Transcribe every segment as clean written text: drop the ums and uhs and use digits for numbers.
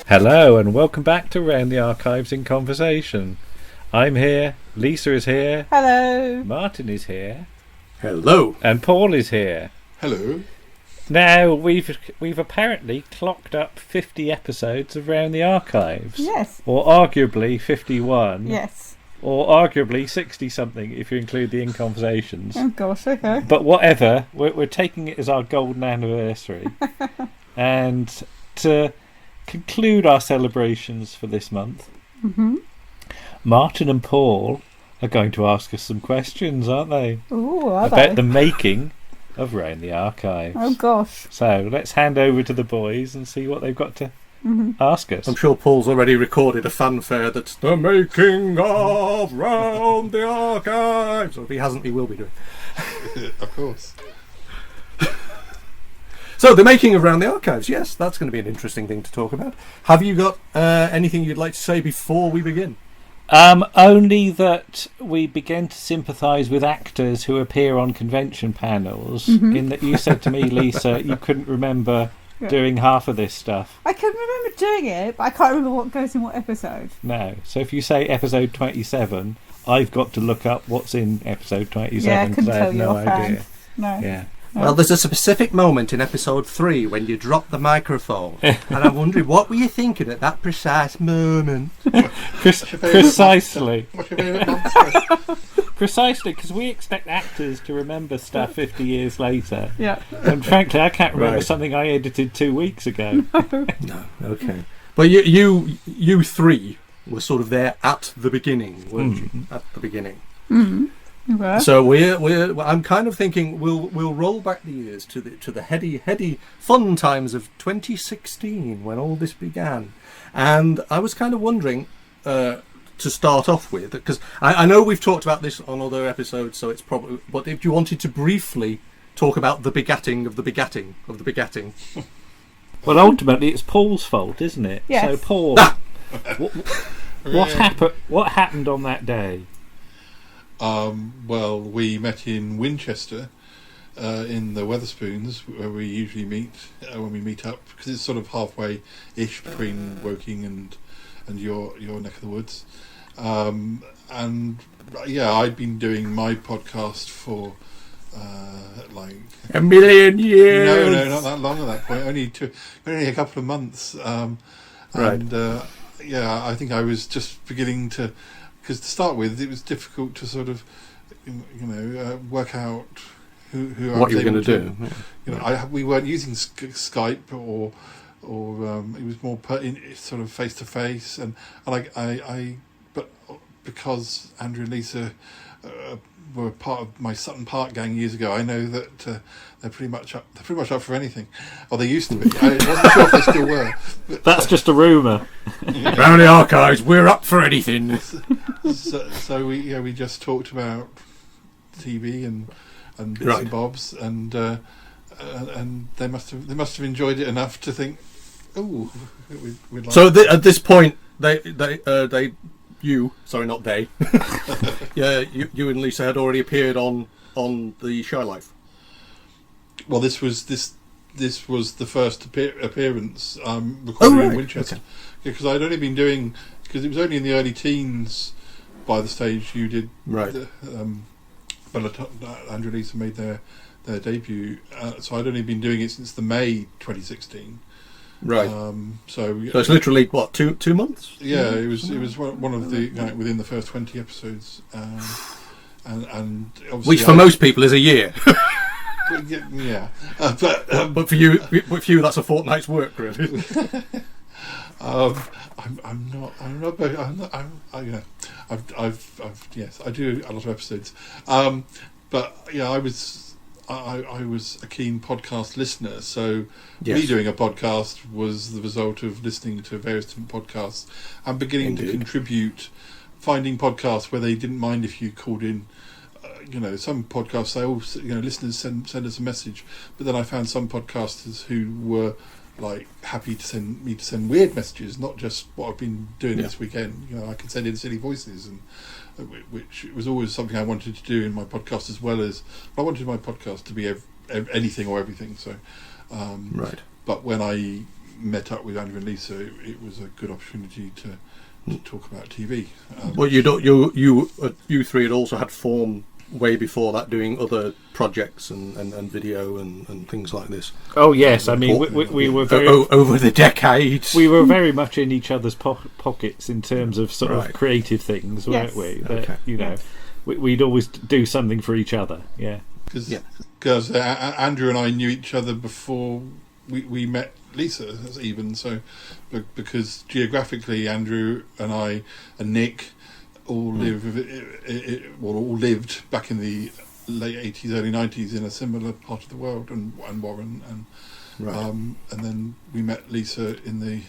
Hello and welcome back to Round the Archives in Conversation. I'm here, Lisa is here, hello, Martin is here, hello, and Paul is here. Hello. Now we've apparently clocked up 50 episodes of Round the Archives. Yes. Or arguably 51. Yes. Or arguably 60 something if you include the in conversations. Oh gosh, okay. But whatever, we're taking it as our golden anniversary. And to conclude our celebrations for this month, Martin and Paul are going to ask us some questions, aren't they? Ooh, are about they? the making of Round the Archives. Oh gosh. So let's hand over to the boys and see what they've got to ask us. I'm sure Paul's already recorded a fanfare that's the making of Round the Archives. Or if he hasn't, he will be doing. Of course. So, the making of Round the Archives, yes, that's going to be an interesting thing to talk about. Have you got anything you'd like to say before we begin? Only that we begin to sympathise with actors who appear on convention panels, in that you said to me, Lisa, you couldn't remember doing half of this stuff. I can remember doing it, but I can't remember what goes in what episode. No. So if you say episode 27, I've got to look up what's in episode 27 because I have no idea. No. Yeah. Well, there's a specific moment in episode 3 when you drop the microphone, and I'm wondering, what were you thinking at that precise moment? Precisely. What's your favourite monster? Precisely, because we expect actors to remember stuff 50 years later. Yeah. And frankly, I can't remember Right. something I edited 2 weeks ago. No, okay. But you three were sort of there at the beginning, weren't you? At the beginning. Okay. So I'm kind of thinking we'll roll back the years to the heady fun times of 2016 when all this began, and I was kind of wondering to start off with, because I know we've talked about this on other episodes, so it's probably. But if you wanted to briefly talk about the begatting of the begatting of the begatting. Well, ultimately, it's Paul's fault, isn't it? Yes. So, Paul, what happened on that day? Well, we met in Winchester, in the Wetherspoons, where we usually meet when we meet up, because it's sort of halfway-ish between Woking and your neck of the woods. And yeah, I'd been doing my podcast for like a million years. No, not that long at that point. Only a couple of months. Right. And yeah, I think I was just beginning to. Because to start with, it was difficult to sort of, work out who what I was you were going able to do. You know, we weren't using Skype or it was more sort of face to face, and but because Andrew and Lisa were part of my Sutton Park gang years ago, I know that they're pretty much up for anything, or they used to be. I wasn't sure if they still were. But, That's just a rumour. Round the Archives, we're up for anything. So we just talked about TV and bits Right. and bobs, and they must have enjoyed it enough to think, oh, we'd like. So at this point, not they. Yeah, you and Lisa had already appeared on the Shy Life. Well, this was the first appearance recording in Winchester, because I'd only been doing, because it was only in the early teens by the stage you did. Right. But Andrew and Lisa made their debut, so I'd only been doing it since the May 2016. Right. So it's literally what, two months? Yeah, it was one of the within the first 20 episodes, and obviously which for most people is a year. yeah, but for you that's a fortnight's work, really. Yes, I do a lot of episodes, but yeah, I was I was a keen podcast listener, so Yes. me doing a podcast was the result of listening to various different podcasts and beginning to Indeed. contribute, finding podcasts where they didn't mind if you called in. Some podcasts say, listeners send us a message, but then I found some podcasters who were like happy to send weird messages, not just what I've been doing this weekend. I can send in silly voices, and which was always something I wanted to do in my podcast, as well as I wanted my podcast to be anything or everything. So, Right. But when I met up with Andrew and Lisa, it was a good opportunity to talk about TV. Well, you three had also had form way before that, doing other projects and video and things like this. Oh yes, I mean we were very over the decades. we were very much in each other's pockets in terms of sort Right. of creative things, weren't Yes. we? Okay. We'd always do something for each other. Yeah. Because Andrew and I knew each other before we met Lisa, even so, because geographically Andrew and I and Nick all lived back in the late 80s, early 90s in a similar part of the world, and Warren, and Right. and then we met Lisa in the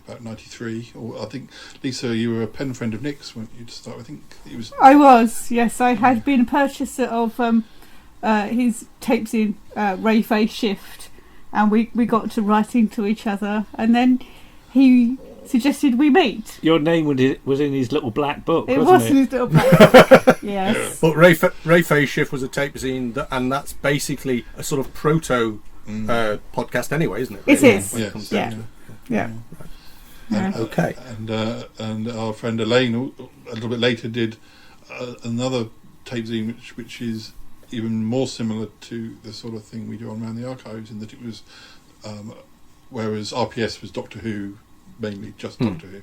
about 93, or I think, Lisa, you were a pen friend of Nick's, weren't you, to start with? I think it was. I was, yes. I had been a purchaser of his tapes in Ray Face Shift, and we got to writing to each other, and then he suggested we meet. Your name was in his little black book, It wasn't was it? in his little black. Yes. But Ray Phase Shift was a tape zine, and that's basically a sort of proto podcast anyway, isn't it? It really, is. when it Yes. comes down Yeah. to it. Yeah. And, Okay. And our friend Elaine a little bit later did another tape zine which is even more similar to the sort of thing we do on Around the Archives, in that it was whereas RPS was Doctor Who, mainly just Doctor Who,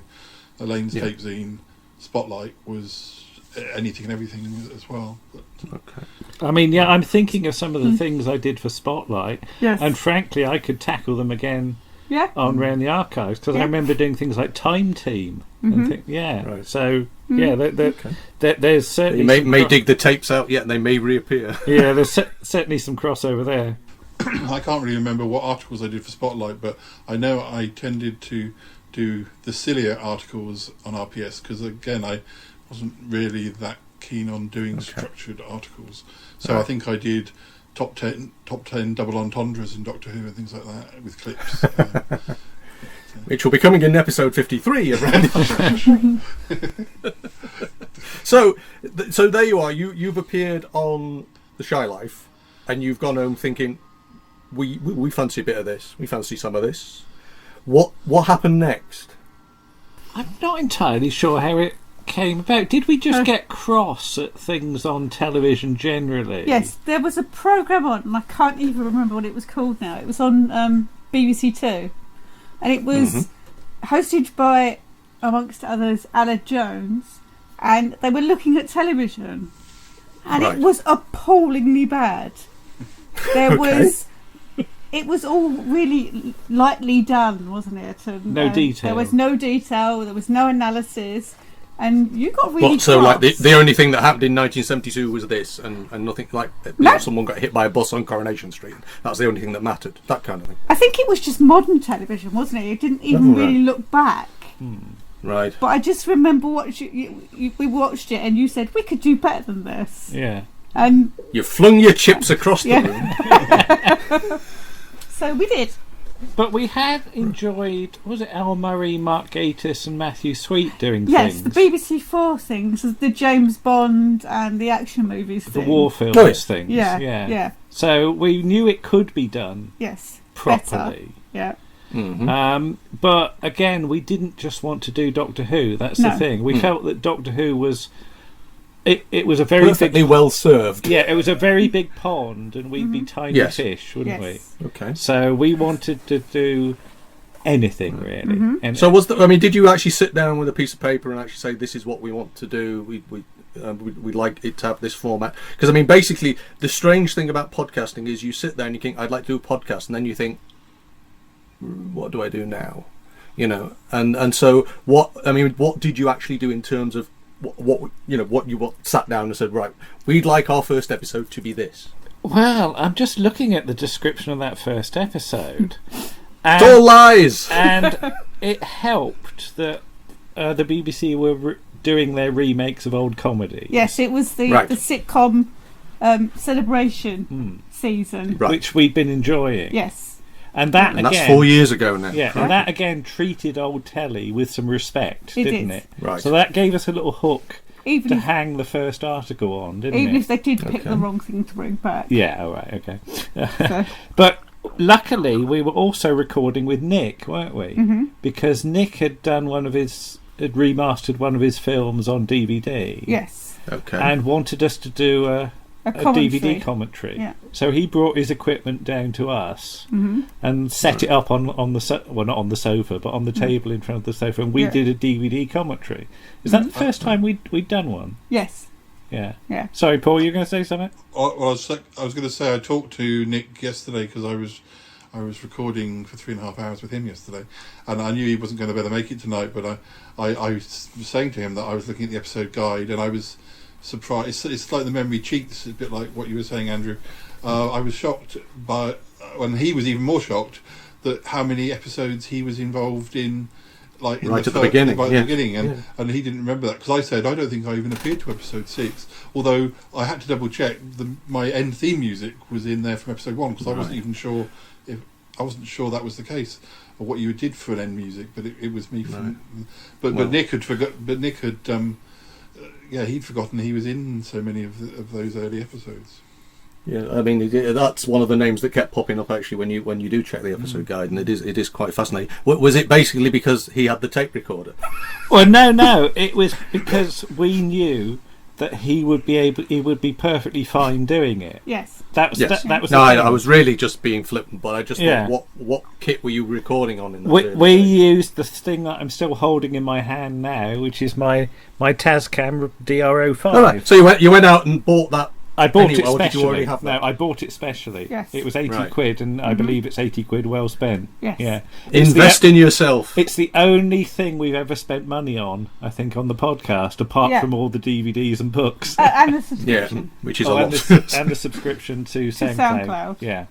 Elaine's tape zine Spotlight was anything and everything as well. But Okay. I mean, yeah, I'm thinking of some of the things I did for Spotlight, Yes. and frankly, I could tackle them again Yeah. on Round the Archives, because I Yeah. remember doing things like Time Team. And Right. So yeah, there's certainly You may some dig the tapes out yet, and they may reappear. yeah, there's certainly some crossover there. I can't really remember what articles I did for Spotlight, but I know I tended to do the sillier articles on RPS, because again I wasn't really that keen on doing structured articles. So I think I did top 10 double entendres in Doctor Who and things like that with clips. Which will be coming in episode 53 of Randy. So there you are. You've appeared on The Shy Life, and you've gone home thinking, we fancy a bit of this. We fancy some of this. What happened next? I'm not entirely sure how it came about. Did we just get cross at things on television generally? Yes, there was a programme on, and I can't even remember what it was called now. It was on BBC Two, and it was hosted by, amongst others, Anna Jones, and they were looking at television, and Right. it was appallingly bad. There was. It was all really lightly done, wasn't it? And, No detail. There was no detail. There was no analysis, and you got really. So like cross. the only thing that happened in 1972 was this, and nothing like someone got hit by a bus on Coronation Street. That's the only thing that mattered. That kind of thing. I think it was just modern television, wasn't it? It didn't even really look back. Right. But I just remember we watched it, and you said we could do better than this. Yeah. And You flung your chips across the room. so we did. But we had enjoyed, was it Al Murray, Mark Gatiss and Matthew Sweet doing Yes, things? the BBC 4 things, the James Bond and the action movies The thing. war films Oh, yes. things. Yeah. So we knew it could be done Yes. properly. Better. Yeah. But again, we didn't just want to do Doctor Who. That's No. the thing. We felt that Doctor Who was... It was a very Perfectly big... well served. Yeah, it was a very big pond, and we'd be tiny Yes. fish, wouldn't Yes. Okay. we? So we wanted to do anything, really. And So did you actually sit down with a piece of paper and actually say, this is what we want to do? We'd like it to have this format. Because I mean, basically, the strange thing about podcasting is you sit there and you think, I'd like to do a podcast, and then you think, what do I do now? You know, and so what did you actually do in terms of what you sat down and said, right, we'd like our first episode to be this? Well, I'm just looking at the description of that first episode. It's all lies! And it helped that the BBC were doing their remakes of old comedy. Yes, it was the sitcom celebration season. Right. Which we've been enjoying. Yes. And that And again... that's 4 years ago now. Yeah, and that again treated old telly with some respect, didn't it? Right. So that gave us a little hook Even to if, hang the first article on, didn't it? even if they did pick the wrong thing to bring back. Yeah, all right, okay. So, But luckily, we were also recording with Nick, weren't we? mm-hmm. Because Nick had done had remastered one of his films on DVD. Yes. Okay. And wanted us to do a DVD commentary. Yeah. So he brought his equipment down to us Mm-hmm. and set it up on the well, not on the sofa, but on the table in front of the sofa, and we did a DVD commentary. Is that the first time we'd done one? Yes. Yeah. Yeah. Sorry, Paul, you were going to say something? Well, I was going to say I talked to Nick yesterday because I was recording for 3.5 hours with him yesterday, and I knew he wasn't going to be able to make it tonight. But I was saying to him that I was looking at the episode guide, and I was surprised. It's like the memory cheats. It's a bit like what you were saying, Andrew. I was shocked by, and he was even more shocked, that how many episodes he was involved in. Like right at the beginning, and he didn't remember that because I said I don't think I even appeared to episode 6. Although I had to double check my end theme music was in there from episode 1 because I wasn't even sure that was the case or what you did for an end music, but it was me. But Nick had forgot. But Nick had he'd forgotten he was in so many of those early episodes. Yeah, I mean that's one of the names that kept popping up actually when you do check the episode guide, and it is quite fascinating. Was it basically because he had the tape recorder? Well, no, it was because we knew that he would be perfectly fine doing it. Yes. That was. No, I was really just being flippant, but I just thought, what kit were you recording on in the we used the thing that I'm still holding in my hand now, which is my Tascam DRO5. All right. So you went out and bought that. I bought anyway, it specially. Did you already have that? No, I bought it specially. Yes. It was 80 quid, and I believe it's 80 quid well spent. Yes. Yeah. Invest in yourself. It's the only thing we've ever spent money on, I think, on the podcast, apart from all the DVDs and books. And the subscription. Which is a lot. And the subscription to SoundCloud. Yeah.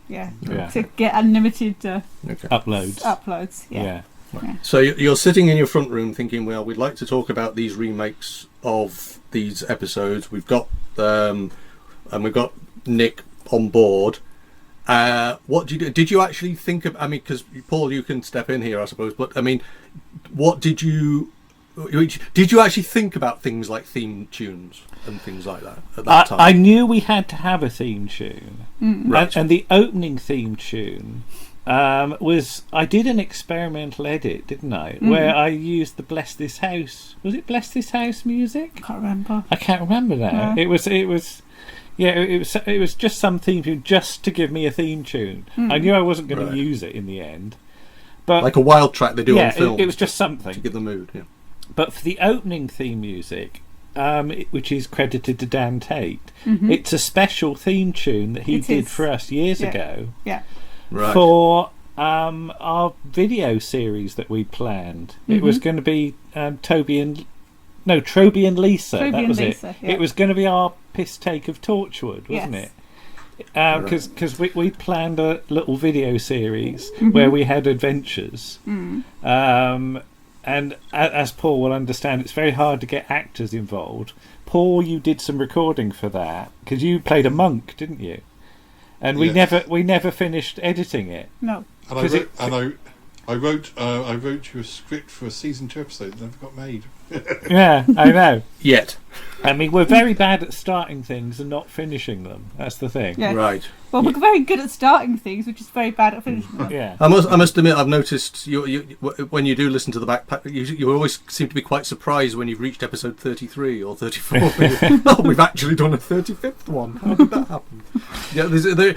To get unlimited uploads. Yeah. So you're sitting in your front room thinking, well, we'd like to talk about these remakes of these episodes. We've got and we've got Nick on board. What did you do? Did you actually think of? I mean, because Paul, you can step in here, I suppose. But I mean, what did you actually think about things like theme tunes and things like that at that time? I knew we had to have a theme tune, right. and the opening theme tune was I did an experimental edit, didn't I? Where I used the "Bless This House." Was it "Bless This House" music? I can't remember now. No. It was just some theme tune just to give me a theme tune. I knew I wasn't going to use it in the end, but like a wild track they do on film. It was just something to give the mood. Yeah. But for the opening theme music, which is credited to Dan Tate, it's a special theme tune that he did for us years ago. Yeah. Right. For our video series that we planned. It was going to be Trowbridge and Lisa. That was it. Yeah. It was going to be our piss take of Torchwood, wasn't it? Because we planned a little video series where we had adventures. And as Paul will understand, it's very hard to get actors involved. Paul, you did some recording for that because you played a monk, didn't you? And we never finished editing it. No. And I wrote you a script for a season 2 episode that never got made. Yeah, I know. Yet. I mean, we're very bad at starting things and not finishing them. That's the thing. Yes. Right. Well, we're very good at starting things, which is very bad at finishing them. Yeah. I must admit, I've noticed you when you do listen to the backpack, you always seem to be quite surprised when you've reached episode 33 or 34. Oh, we've actually done a 35th one. How did that happen? Yeah,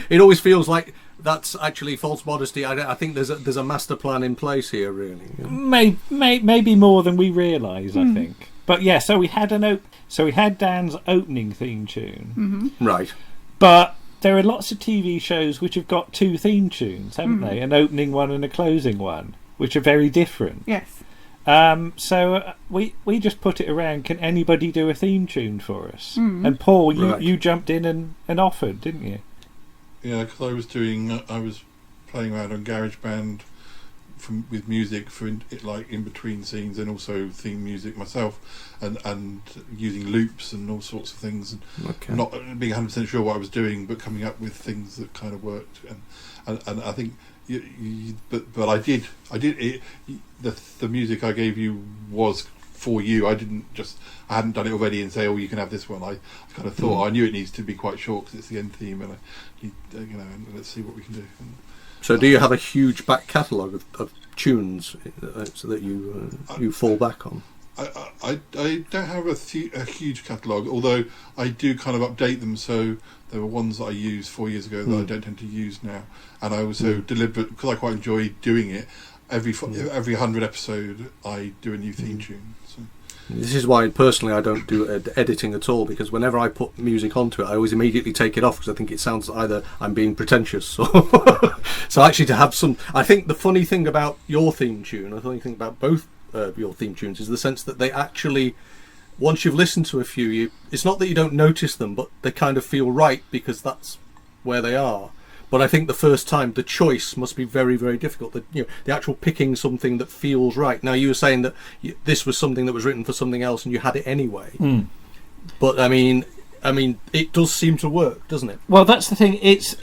it always feels like that's actually false modesty. I think there's a master plan in place here, really. Yeah. Maybe more than we realise. I think. But yeah, so we had Dan's opening theme tune. Right. But there are lots of TV shows which have got 2 theme tunes, haven't they? An opening one and a closing one, which are very different. Yes. So we just put it around. Can anybody do a theme tune for us? And Paul, you jumped in and offered, didn't you? Yeah, because I was playing around on GarageBand with music for in between scenes, and also theme music myself, and using loops and all sorts of things, and not being 100% sure what I was doing, but coming up with things that kind of worked. And I think but I did it. The music I gave you was for you. I hadn't done it already and say, oh, you can have this one. I kind of thought, I knew it needs to be quite short because it's the end theme, and and let's see what we can do. So do you have a huge back catalogue of tunes so that you fall back on? I don't have a huge catalogue, although I do kind of update them. So there were ones that I used 4 years ago that I don't tend to use now, and I also deliberate, because I quite enjoy doing it. Every 100 episode, I do a new theme tune. So. This is why personally I don't do editing at all, because whenever I put music onto it, I always immediately take it off because I think it sounds either I'm being pretentious or so actually to have some. I think the funny thing about your theme tune, the funny thing about both your theme tunes, is the sense that they actually, once you've listened to a few, it's not that you don't notice them, but they kind of feel right because that's where they are. But I think the first time, the choice must be very, very difficult. The actual picking something that feels right. Now, you were saying that this was something that was written for something else, and you had it anyway. But I mean, it does seem to work, doesn't it? Well, that's the thing. It's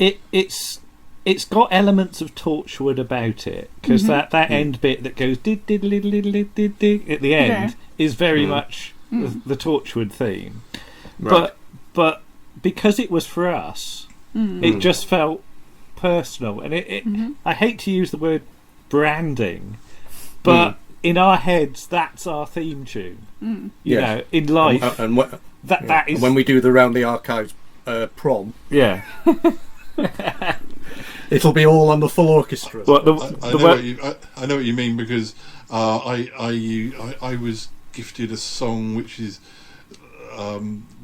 got elements of Torchwood about it, because that end bit that goes did at the end is very much the Torchwood theme. Right. But because it was for us, it just felt personal, and I hate to use the word branding, but in our heads that's our theme tune. You know, in life, that is when we do the Round the Archives prom. Yeah. It'll be all on the full orchestra. Well, I know what you mean, because I was gifted a song which is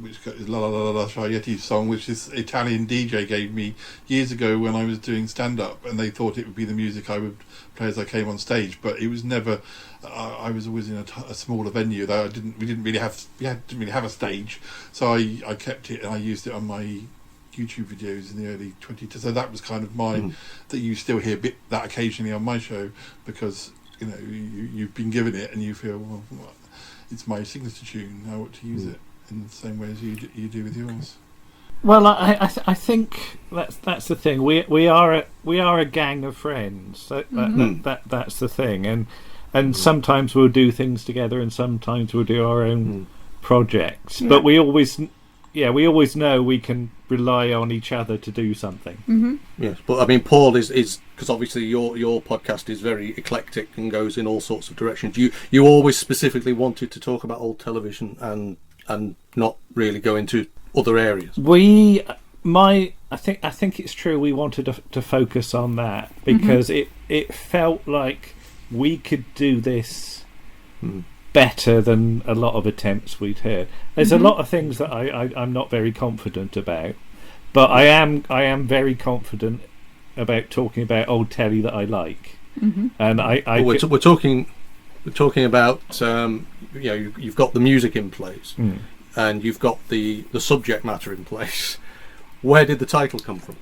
which is La La La La Shayeti song, which this Italian DJ gave me years ago when I was doing stand-up, and they thought it would be the music I would play as I came on stage, but it was never. I was always in a smaller venue. Though we didn't really have a stage, so I kept it and I used it on my YouTube videos in the early 20s. So that was kind of mine. That you still hear that occasionally on my show, because you've been given it and you feel, well, it's my signature tune. I ought to use it in the same way as you do with yours. Well, I think that's the thing. We are a gang of friends. So that's the thing, and sometimes we'll do things together, and sometimes we'll do our own projects. Yeah. But we always know we can rely on each other to do something. Yes, but I mean, Paul is because obviously your podcast is very eclectic and goes in all sorts of directions. You always specifically wanted to talk about old television and not really go into other areas. I think it's true. We wanted to focus on that because it felt like we could do this better than a lot of attempts we'd heard. There's a lot of things that I'm not very confident about, but I am very confident about talking about old telly that I like. And we're talking about you've got the music in place, and you've got the subject matter in place. Where did the title come from?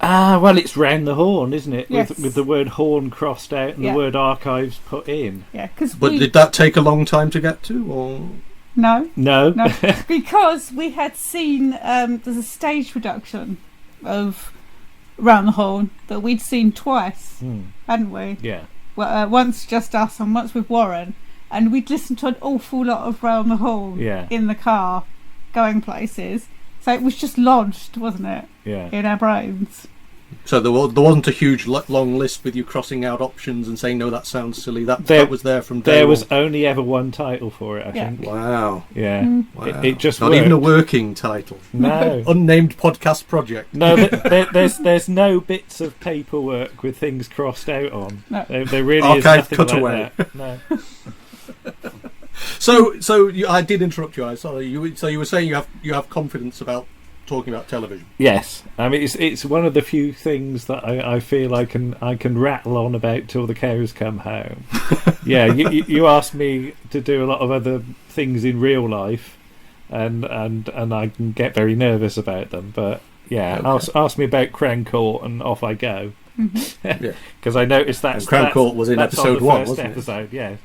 Well, it's Round the Horn, isn't it? Yes. With the word horn crossed out and the word archives put in. Yeah, but did that take a long time to get to, or no? Because we had seen there's a stage production of Round the Horn that we'd seen twice, hadn't we? Yeah. Well, once just us and once with Warren, and we'd listened to an awful lot of Round the Horn in the car, going places. So it was just lodged, wasn't it? Yeah. In our brains. So there wasn't a huge long list with you crossing out options and saying, no, that sounds silly. That was there from day one. There was only ever one title for it, I think. Wow. Yeah. Wow. It just not worked. even a working title. No. Unnamed podcast project. No, there's no bits of paperwork with things crossed out on. No. There really is nothing cut like away. That. No. So I did interrupt you. Sorry. You were saying you have confidence about talking about television. Yes, I mean it's one of the few things that I feel I can rattle on about till the cows come home. Yeah, you asked me to do a lot of other things in real life, and I can get very nervous about them. But Ask me about Crown Court, and off I go. Mm-hmm. Because I noticed that Crown Court was in episode 1, wasn't it? Episode, yeah.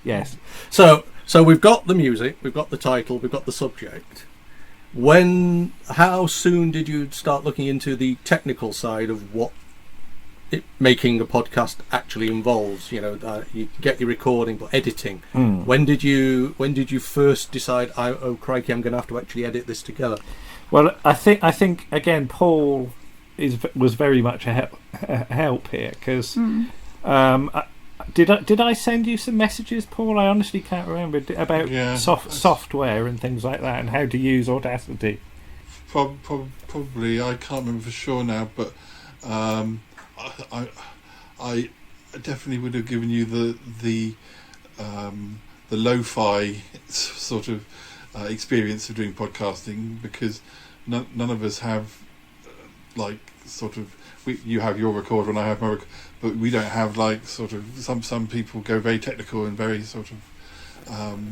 Yes. So we've got the music, we've got the title, we've got the subject. How soon did you start looking into the technical side of what making a podcast actually involves? You get your recording, but editing. When did you first decide, oh crikey, I'm going to have to actually edit this together? Well, I think again, Paul was very much a help here, because did I send you some messages, Paul? I honestly can't remember about software and things like that, and how to use Audacity. Probably, I can't remember for sure now, but I definitely would have given you the lo-fi sort of experience of doing podcasting, because none of us have you have your recorder and I have my recorder, but we don't have some people go very technical and very sort of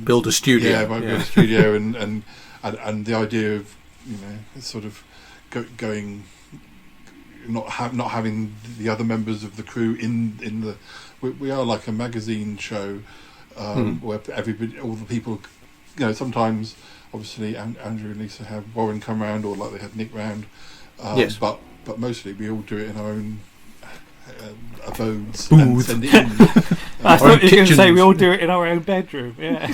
build a studio. Build a studio and the idea of sort of going. Not having the other members of the crew in the we are like a magazine show where everybody, all the people, sometimes obviously Andrew and Lisa have Warren come round, or like they had Nick round, but mostly we all do it in our own abodes and send it in. I thought you were going to say we all do it in our own bedroom. Yeah,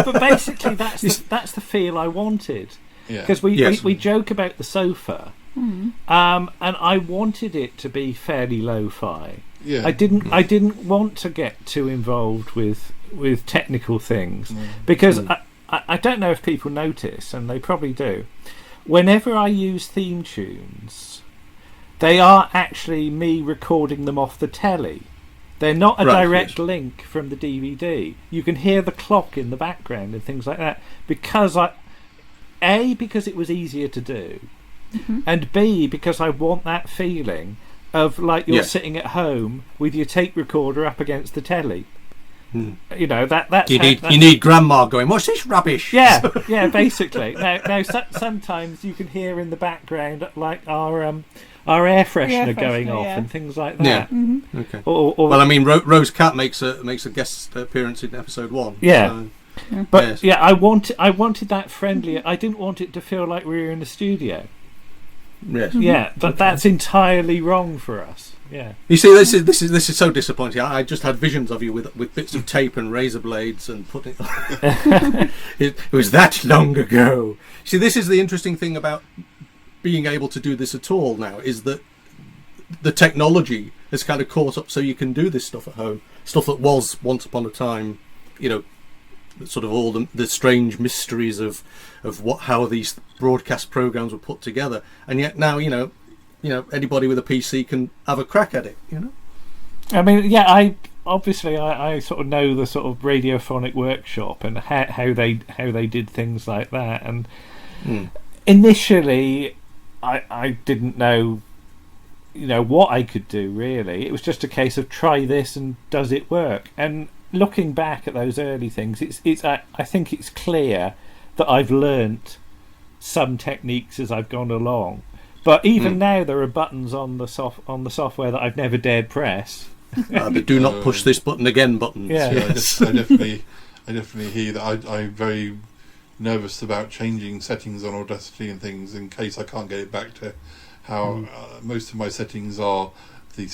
but basically that's the feel I wanted, because we joke about the sofa. And I wanted it to be fairly lo-fi. I didn't want to get too involved with technical things, because I don't know if people notice, and they probably do. Whenever I use theme tunes, they are actually me recording them off the telly. They're not a direct link from the DVD. You can hear the clock in the background and things like that, because because it was easier to do. And B, because I want that feeling of like you're sitting at home with your tape recorder up against the telly. That's you need grandma going, what's this rubbish? Yeah, basically. Now sometimes you can hear in the background like our air freshener going off and things like that. Okay. Well, I mean, Rose Cat makes a guest appearance in episode 1. But I wanted that friendly. I didn't want it to feel like we were in a studio. But that's entirely wrong for us. You see, this is so disappointing. I just had visions of you with bits of tape and razor blades and putting. It was that long ago. See, this is the interesting thing about being able to do this at all now, is that the technology has kind of caught up, so you can do this stuff at home. Stuff that was once upon a time, sort of all the strange mysteries of how these broadcast programs were put together, and yet now anybody with a PC can have a crack at it. I mean, I sort of know the sort of radiophonic workshop and how they did things like that, and initially I didn't know what I could do really. It was just a case of try this and does it work. And looking back at those early things, I think it's clear that I've learnt some techniques as I've gone along. But even now, there are buttons on the software that I've never dared press. The do not push this button again buttons. I definitely hear that. I'm very nervous about changing settings on Audacity and things in case I can't get it back to how most of my settings are the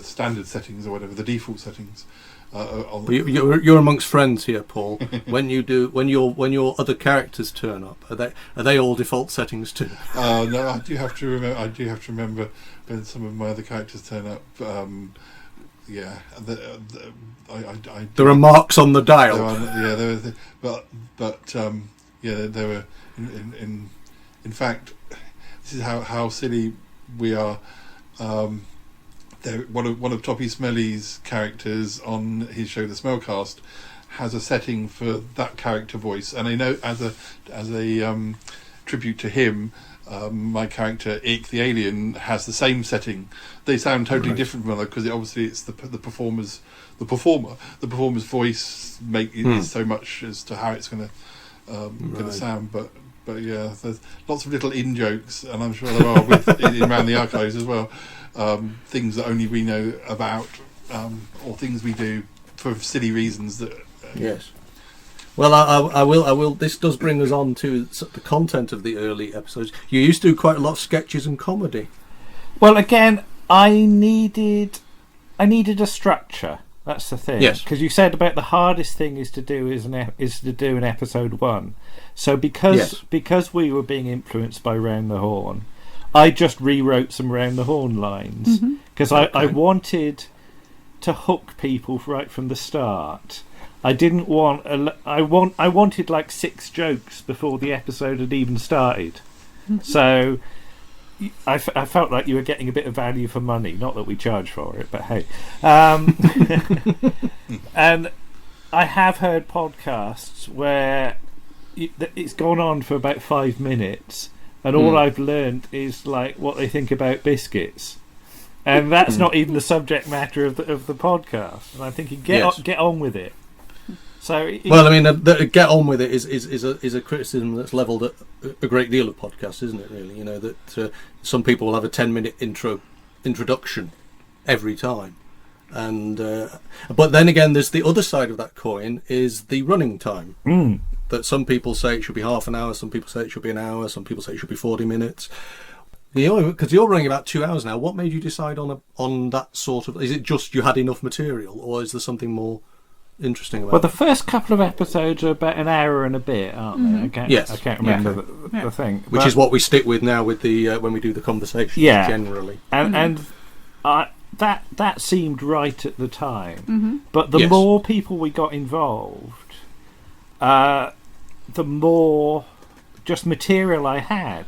standard settings or whatever, the default settings. You're amongst friends here, Paul. when your other characters turn up, are they all default settings too? No, I do have to remember when some of my other characters turn up. There are marks on the dial. There were. In fact, this is how silly we are. One of Toppy Smelly's characters on his show The Smellcast has a setting for that character voice, and I know as a tribute to him, my character Ick the Alien has the same setting. They sound totally different from other, because it's the performer's voice is so much as to how it's going to sound. But But yeah, there's lots of little in jokes, and I'm sure there are around the archives as well. Things that only we know about, or things we do for silly reasons that. Yes. Well, I will. This does bring us on to the content of the early episodes. You used to do quite a lot of sketches and comedy. Well, again, I needed a structure. That's the thing. Yes. Because you said about the hardest thing is to do an episode 1. So because we were being influenced by Round the Horn, I just rewrote some Round the Horn lines because I wanted to hook people right from the start. I didn't want I wanted like 6 jokes before the episode had even started. So I felt like you were getting a bit of value for money. Not that we charge for it, but hey. And I have heard podcasts where it's gone on for about 5 minutes, and all I've learned is like what they think about biscuits, and that's not even the subject matter of the podcast. And I'm thinking, get on with it. So well, I mean, the get on with it is a criticism that's levelled at a great deal of podcasts, isn't it? Really, that some people will have a 10-minute introduction every time, and but then again, there's the other side of that coin is the running time. That some people say it should be half an hour, some people say it should be an hour, some people say it should be 40 minutes. Because you're running about 2 hours now. What made you decide on that sort of? Is it just you had enough material, or is there something more interesting about the first couple of episodes are about an hour and a bit, aren't they? I can't remember the thing. Which is what we stick with now with the when we do the conversation. Generally, and that seemed right at the time. But the more people we got involved, the more just material I had,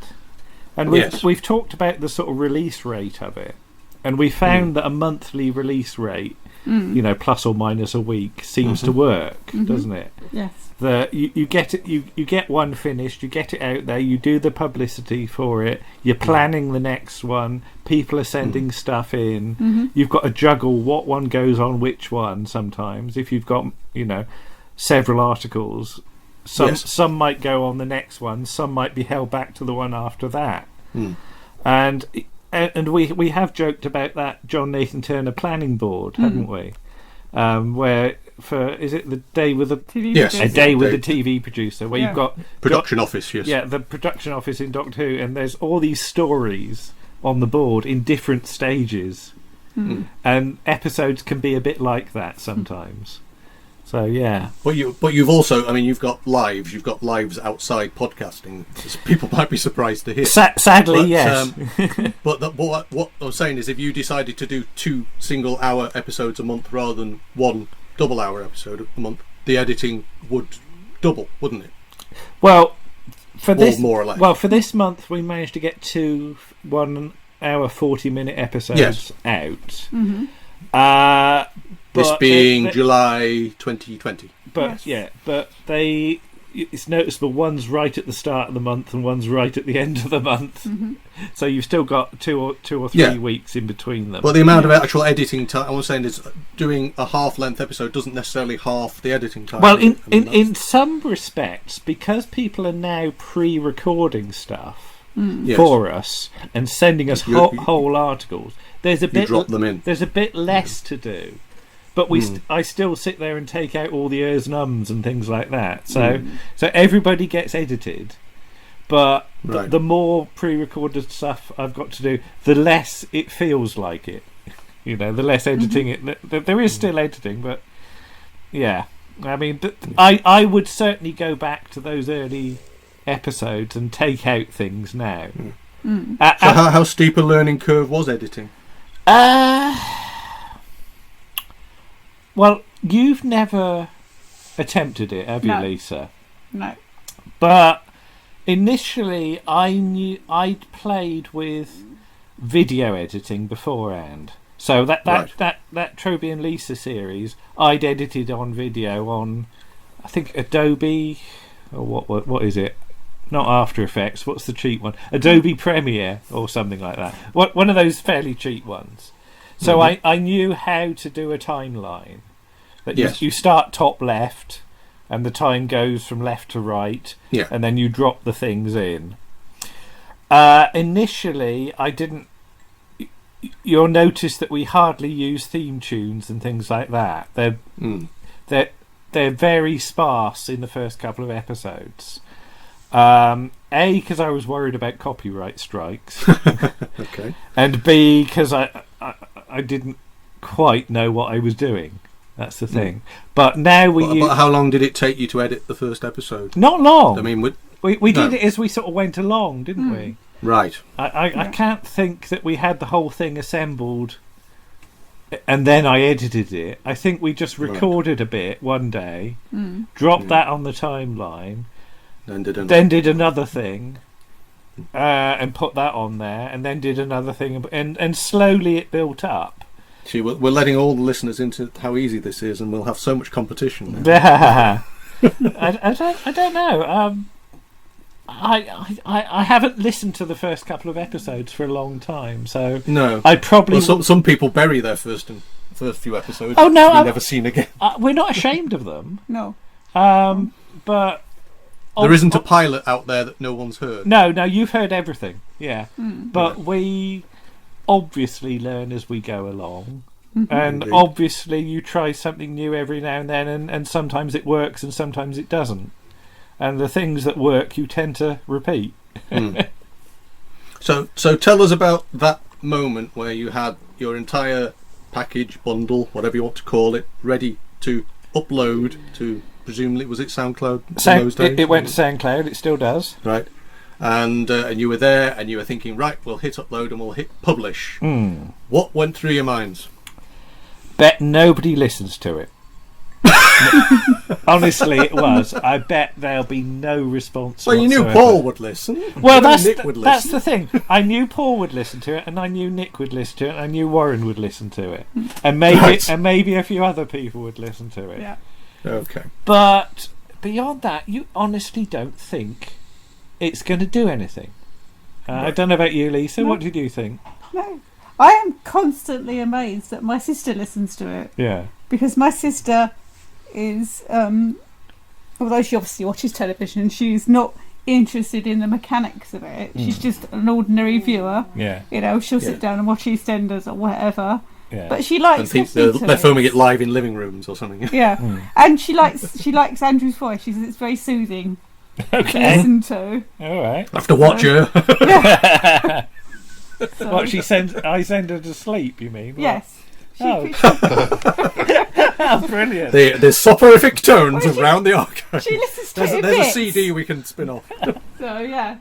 and we've talked about the sort of release rate of it, and we found that a monthly release rate, plus or minus a week, seems to work, doesn't it? Yes. You get it. You get one finished. You get it out there. You do the publicity for it. You're planning the next one. People are sending stuff in. You've got to juggle what one goes on which one. Sometimes, if you've got several articles, some might go on the next one. Some might be held back to the one after that. And we have joked about that John Nathan Turner planning board, haven't we? Where is it the day with the TV a day with the TV producer, where you've got production office, the production office in Doctor Who, and there's all these stories on the board in different stages, and episodes can be a bit like that sometimes. So but you've also, I mean, you've got lives outside podcasting. People might be surprised to hear. Sadly, yes. But what I'm saying is, if you decided to do 2 single-hour episodes a month rather than 1 double-hour episode a month, the editing would double, wouldn't it? Well, for this, more or less. Well, for this month, we managed to get 2 1-hour 40-minute episodes out. This being July 2020. But it's noticeable. One's right at the start of the month and one's right at the end of the month. So you've still got two or three weeks in between them. Well, the amount of actual editing time, I was saying, is doing a half-length episode doesn't necessarily half the editing time. Well, in some respects, because people are now pre-recording stuff for us and sending us whole articles, there's a bit drop them in. There's a bit less to do. But I still sit there and take out all the ers and ums and things like that. So everybody gets edited, but the more pre-recorded stuff I've got to do, the less it feels like it. The less editing it. There is still editing, but I mean, I would certainly go back to those early episodes and take out things now. So how steep a learning curve was editing? Well, you've never attempted it, have you, Lisa? No. But initially, I'd played with video editing beforehand. So that Trowbridge and Lisa series, I'd edited on video on, I think, Adobe, or what is it? Not After Effects. What's the cheap one? Adobe Premiere or something like that. One of those fairly cheap ones. So I knew how to do a timeline. That you start top left, and the time goes from left to right, Yeah. and then you drop the things in. Initially, I didn't. You'll notice that we hardly use theme tunes and things like that. They're very sparse in the first couple of episodes. Because I was worried about copyright strikes, Okay. and B, because I didn't quite know what I was doing. That's the thing. But now But how long did it take you to edit the first episode? not long. I mean, we no. did it as we sort of went along, didn't we? right. I can't think that we had the whole thing assembled and then I edited it. I think we just recorded a bit one day, dropped that on the timeline, Then did another thing, and put that on there, and then did another thing, and slowly it built up. See, we're letting all the listeners into how easy this is, and we'll have so much competition now. I don't know. I haven't listened to the first couple of episodes for a long time, so No, I'd probably. Well, some people bury their first few episodes. Oh no, to be never seen again. We're not ashamed of them. No. But There isn't a pilot out there that no one's heard. No, you've heard everything. Yeah, but we obviously learn as we go along. And Indeed. obviously you try something new every now and then, and sometimes it works and sometimes it doesn't. And the things that work you tend to repeat. So tell us about that moment where you had your entire package, bundle, whatever you want to call it, ready to upload to, presumably, was it SoundCloud in those days? It went to SoundCloud, it still does. Right. And you were there and you were thinking, right, we'll hit upload and we'll hit publish. What went through your minds? Bet nobody listens to it. Honestly, it was. I bet there'll be no response. Well, you knew whatsoever. Paul would listen. Well, You knew that's Nick would that's listen. the thing. I knew Paul would listen to it, and I knew Nick would listen to it, and I knew Warren would listen to it, and maybe a few other people would listen to it. Yeah. Okay. But beyond that, you honestly don't think it's going to do anything. I don't know about you, Lisa. No. What did you think? No. I am constantly amazed that my sister listens to it. Yeah. Because my sister is, although she obviously watches television, she's not interested in the mechanics of it. She's just an ordinary viewer. Yeah. You know, she'll sit down and watch EastEnders or whatever. Yeah. But she likes And think listening to they're it. filming it live in living rooms or something. Yeah, and she likes Andrew's voice. She says it's very soothing to Okay. listen to. All right. I have to watch her. So, What I send her to sleep. You mean? yes. Oh. Oh, brilliant. The soporific tones around the archive. She listens to There's it a bits. CD we can spin off. So yeah.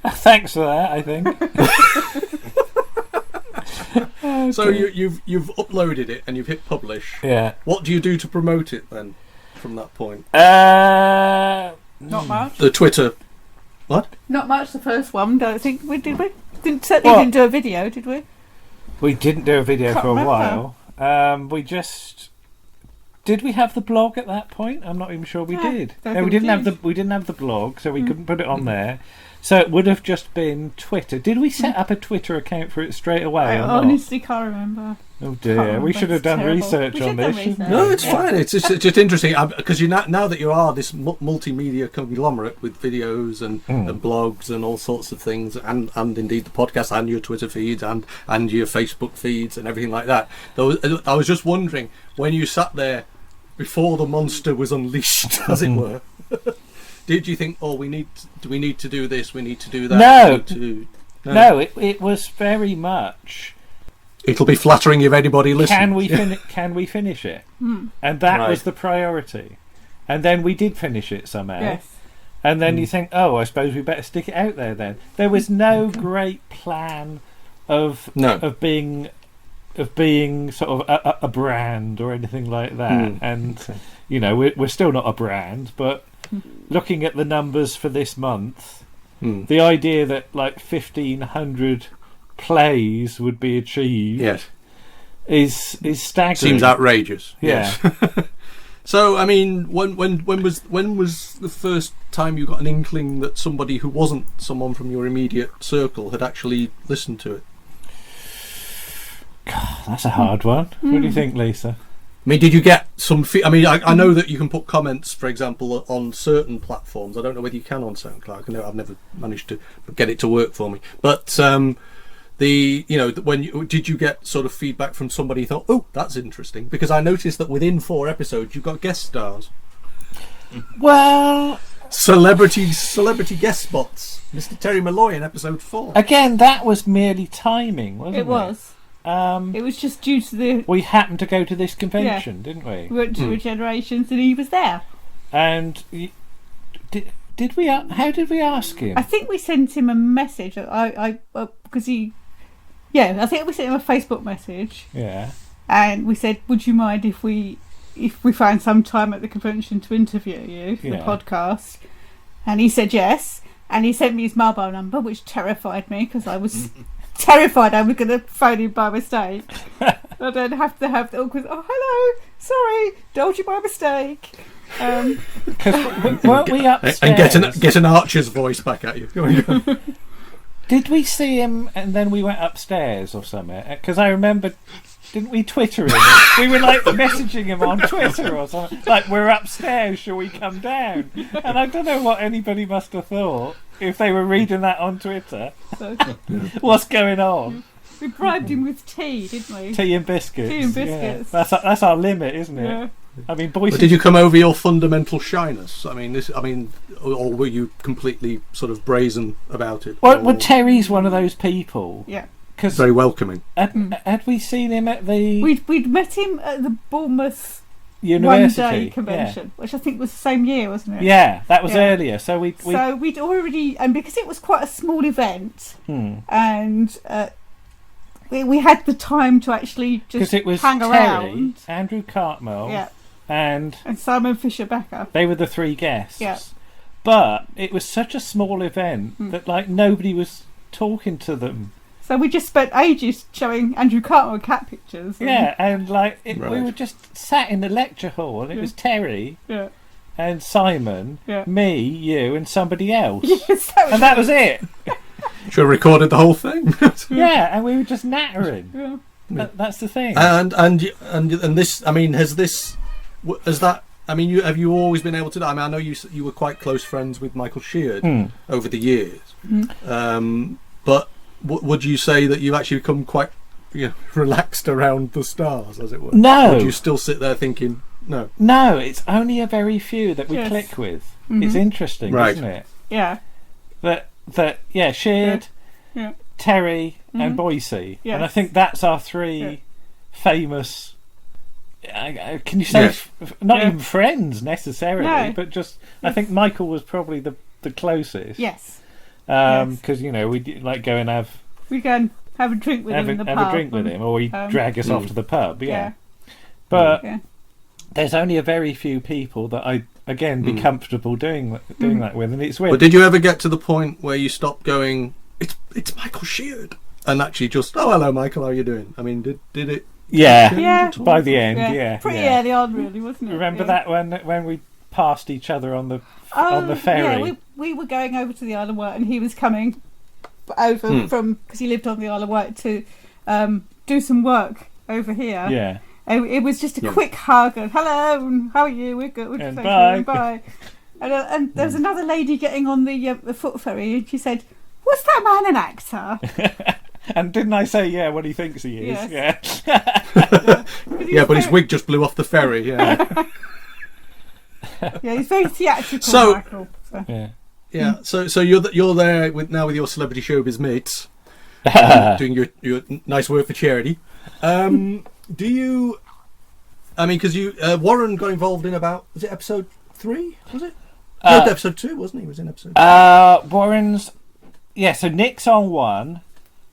Thanks for that. I think. So you've uploaded it and you've hit publish. Yeah. What do you do to promote it then? From that point, Not much. the Twitter. What? Not much. The first one. Don't think we did. We didn't do a video, did we? We didn't do a video Can't for a remember. while. We just did. We have the blog at that point? I'm not even sure we Yeah, did. don't No, we think didn't we have we didn't have the blog, so we couldn't put it on there. So it would have just been Twitter. Did we set up a Twitter account for it straight away? I or not? honestly can't remember. Oh Can't dear, remember. we should have It's done terrible. research We on should this. have shouldn't research. we? No, it's fine. It's just interesting because now that you are this multimedia conglomerate with videos and blogs and all sorts of things, and indeed the podcast and your Twitter feeds and your Facebook feeds and everything like that. I was just wondering, when you sat there before the monster was unleashed, as it were, did you think, oh, we need to do this, we need to do that? No. No, it was very much. It'll be flattering if anybody listens. Can we finish it? And that was the priority. And then we did finish it somehow. Yes. And then you think, oh, I suppose we better stick it out there then. There was no great plan of being sort of a brand or anything like that. And you know, we're still not a brand, but looking at the numbers for this month, the idea that like 1,500 plays would be achieved is staggering. Seems outrageous. Yeah. Yes. So, I mean, when was the first time you got an inkling that somebody who wasn't someone from your immediate circle had actually listened to it? That's a hard one. What do you think, Lisa? mean, did you get some? I know that you can put comments, for example, on certain platforms. I don't know whether you can on SoundCloud. I've never managed to get it to work for me. But did you get sort of feedback from somebody who thought, oh, that's interesting? Because I noticed that within 4 episodes, you got guest stars. Well, celebrity guest spots. Mr. Terry Malloy in episode 4. Again, that was merely timing, wasn't it? It was. It was just due to the... We happened to go to this convention, didn't we? We went to Regenerations and he was there. And did we? How did we ask him? I think we sent him a message. Because he... Yeah, I think we sent him a Facebook message. Yeah. And we said, would you mind if we found some time at the convention to interview you for the podcast? And he said yes. And he sent me his mobile number, which terrified me because I was... terrified I was going to phone him by mistake. I don't have to have the awkward, oh, hello, sorry, told you by mistake. Because weren't we upstairs? And get an Archer's voice back at you. Did we see him and then we went upstairs or something? Because I remember, didn't we Twitter him? We were like messaging him on Twitter or something. Like, we're upstairs, shall we come down? And I don't know what anybody must have thought if they were reading that on Twitter. What's going on? We bribed him with tea, didn't we? Tea and biscuits. Tea and biscuits. Yeah. That's our limit, isn't it? Yeah. I mean, boys. But did you come over your fundamental shyness? Or were you completely sort of brazen about it? Well, Terry's one of those people. Yeah. Cause very welcoming. Had we seen him at the... We'd met him at the Bournemouth University one-day convention, which I think was the same year, wasn't it? Yeah, that was earlier. So we'd already... And because it was quite a small event, and... we had the time to actually just it was hang Terry, around. Andrew Cartmel, and Simon Fisher-Becker. They were the 3 guests. Yeah. But it was such a small event that nobody was talking to them. So we just spent ages showing Andrew Cartmel cat pictures. And we were just sat in the lecture hall, and it was Terry. Yeah. And Simon, me, you, and somebody else. Yes, that was it. Should have recorded the whole thing. Yeah, and we were just nattering. Yeah. That's the thing. And this, I mean, has that? I mean, have you always been able to? I mean, I know you were quite close friends with Michael Sheard over the years. But would you say that you've actually become quite relaxed around the stars, as it were? No. Or do you still sit there thinking no? No, it's only a very few that we click with. It's interesting, isn't it? Yeah. Sheard, Terry, and Boise, and I think that's our 3 famous. Can you say not even friends necessarily, but just I think Michael was probably the closest. Yes. Because we'd like go and we'd go and have a drink with him in the pub. Have a drink with him, or he'd drag us off to the pub. Yeah. But there's only a very few people that I be comfortable doing that with, and it's weird. But did you ever get to the point where you stopped going, it's Michael Sheard, and actually just, oh, hello Michael, how are you doing? I mean, did it? Yeah. By the end, pretty early on, really, wasn't it? Remember that when we passed each other on the ferry? Yeah, we were going over to the Isle of Wight, and he was coming over from, because he lived on the Isle of Wight, to do some work over here. Yeah. It was just a quick hug and hello, and how are you? We're good. And bye. Bye. And there was another lady getting on the foot ferry, and she said, "Was that man an actor?" And didn't I say, what he thinks he is? Yes. Yeah. But his wig just blew off the ferry. Yeah. Yeah, he's very theatrical, Michael. So. Yeah. So you're there with your celebrity showbiz mates, doing your nice work for charity. Do you? I mean, because Warren got involved in was it episode 3? Was it? No, episode 2, wasn't he? He was in episode 2. Warren's. Yeah, so Nick's on 1.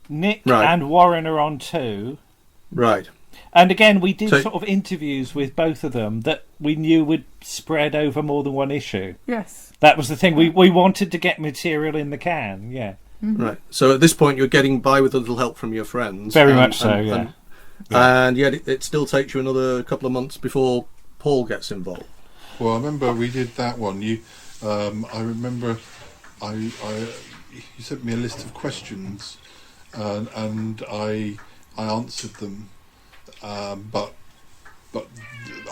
Nick and Warren are on 2. Right. And again, we did sort of interviews with both of them that we knew would spread over more than one issue. Yes. That was the thing. We wanted to get material in the can. Yeah. Mm-hmm. Right. So at this point, you're getting by with a little help from your friends. Very much so. Yeah. And yet it still takes you another couple of months before Paul gets involved. Well, I remember we did that one. I remember you sent me a list of questions, and I answered them, but but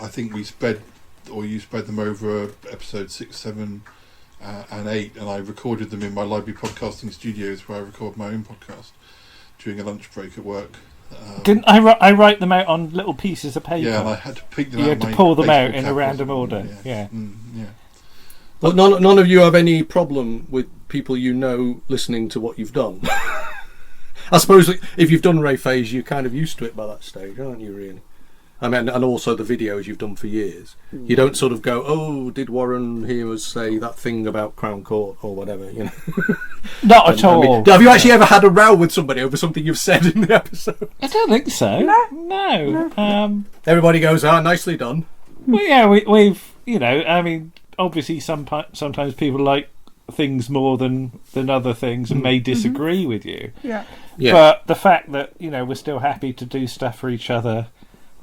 I think you spread them over episode 6, 7, and 8, and I recorded them in my library podcasting studios where I record my own podcast during a lunch break at work. Didn't I write them out on little pieces of paper? Yeah, and I had to pick them You out. had to pull them out in a random order. Yeah. Yeah. But none of you have any problem with people listening to what you've done. I suppose if you've done Ray Phase, you're kind of used to it by that stage, aren't you, really? I mean, and also the videos you've done for years. You don't sort of go, oh, did Warren hear us say that thing about Crown Court or whatever, you know? Not at all. I mean, have you actually ever had a row with somebody over something you've said in the episode? I don't think so. No. Everybody goes, nicely done. Well, yeah, we've, I mean, obviously sometimes people like things more than other things and may disagree with you. Yeah. But the fact that, we're still happy to do stuff for each other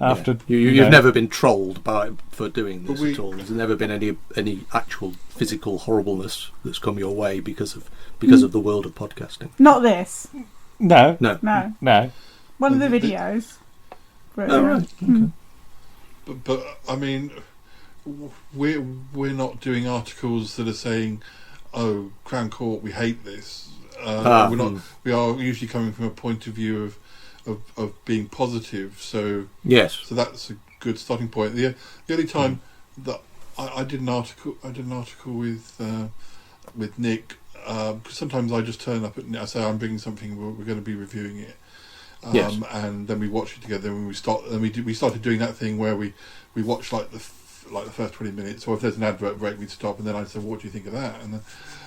after... You've never been trolled for doing this at all. There's never been any actual physical horribleness that's come your way because of the world of podcasting. Not this. No. One of the videos. Right. Okay. But I mean, we're not doing articles that are saying, "Oh, Crown Court, we hate this." We're not. We are usually coming from a point of view of being positive. So yes. So that's a good starting point. The only time that I did an article with Nick, because sometimes I just turn up I say I'm bringing something, we're going to be reviewing it. Yes. And then we watch it together, and we started doing that thing where we watch like the first 20 minutes, or if there's an advert break, we'd stop, and then I'd say, "What do you think of that?" And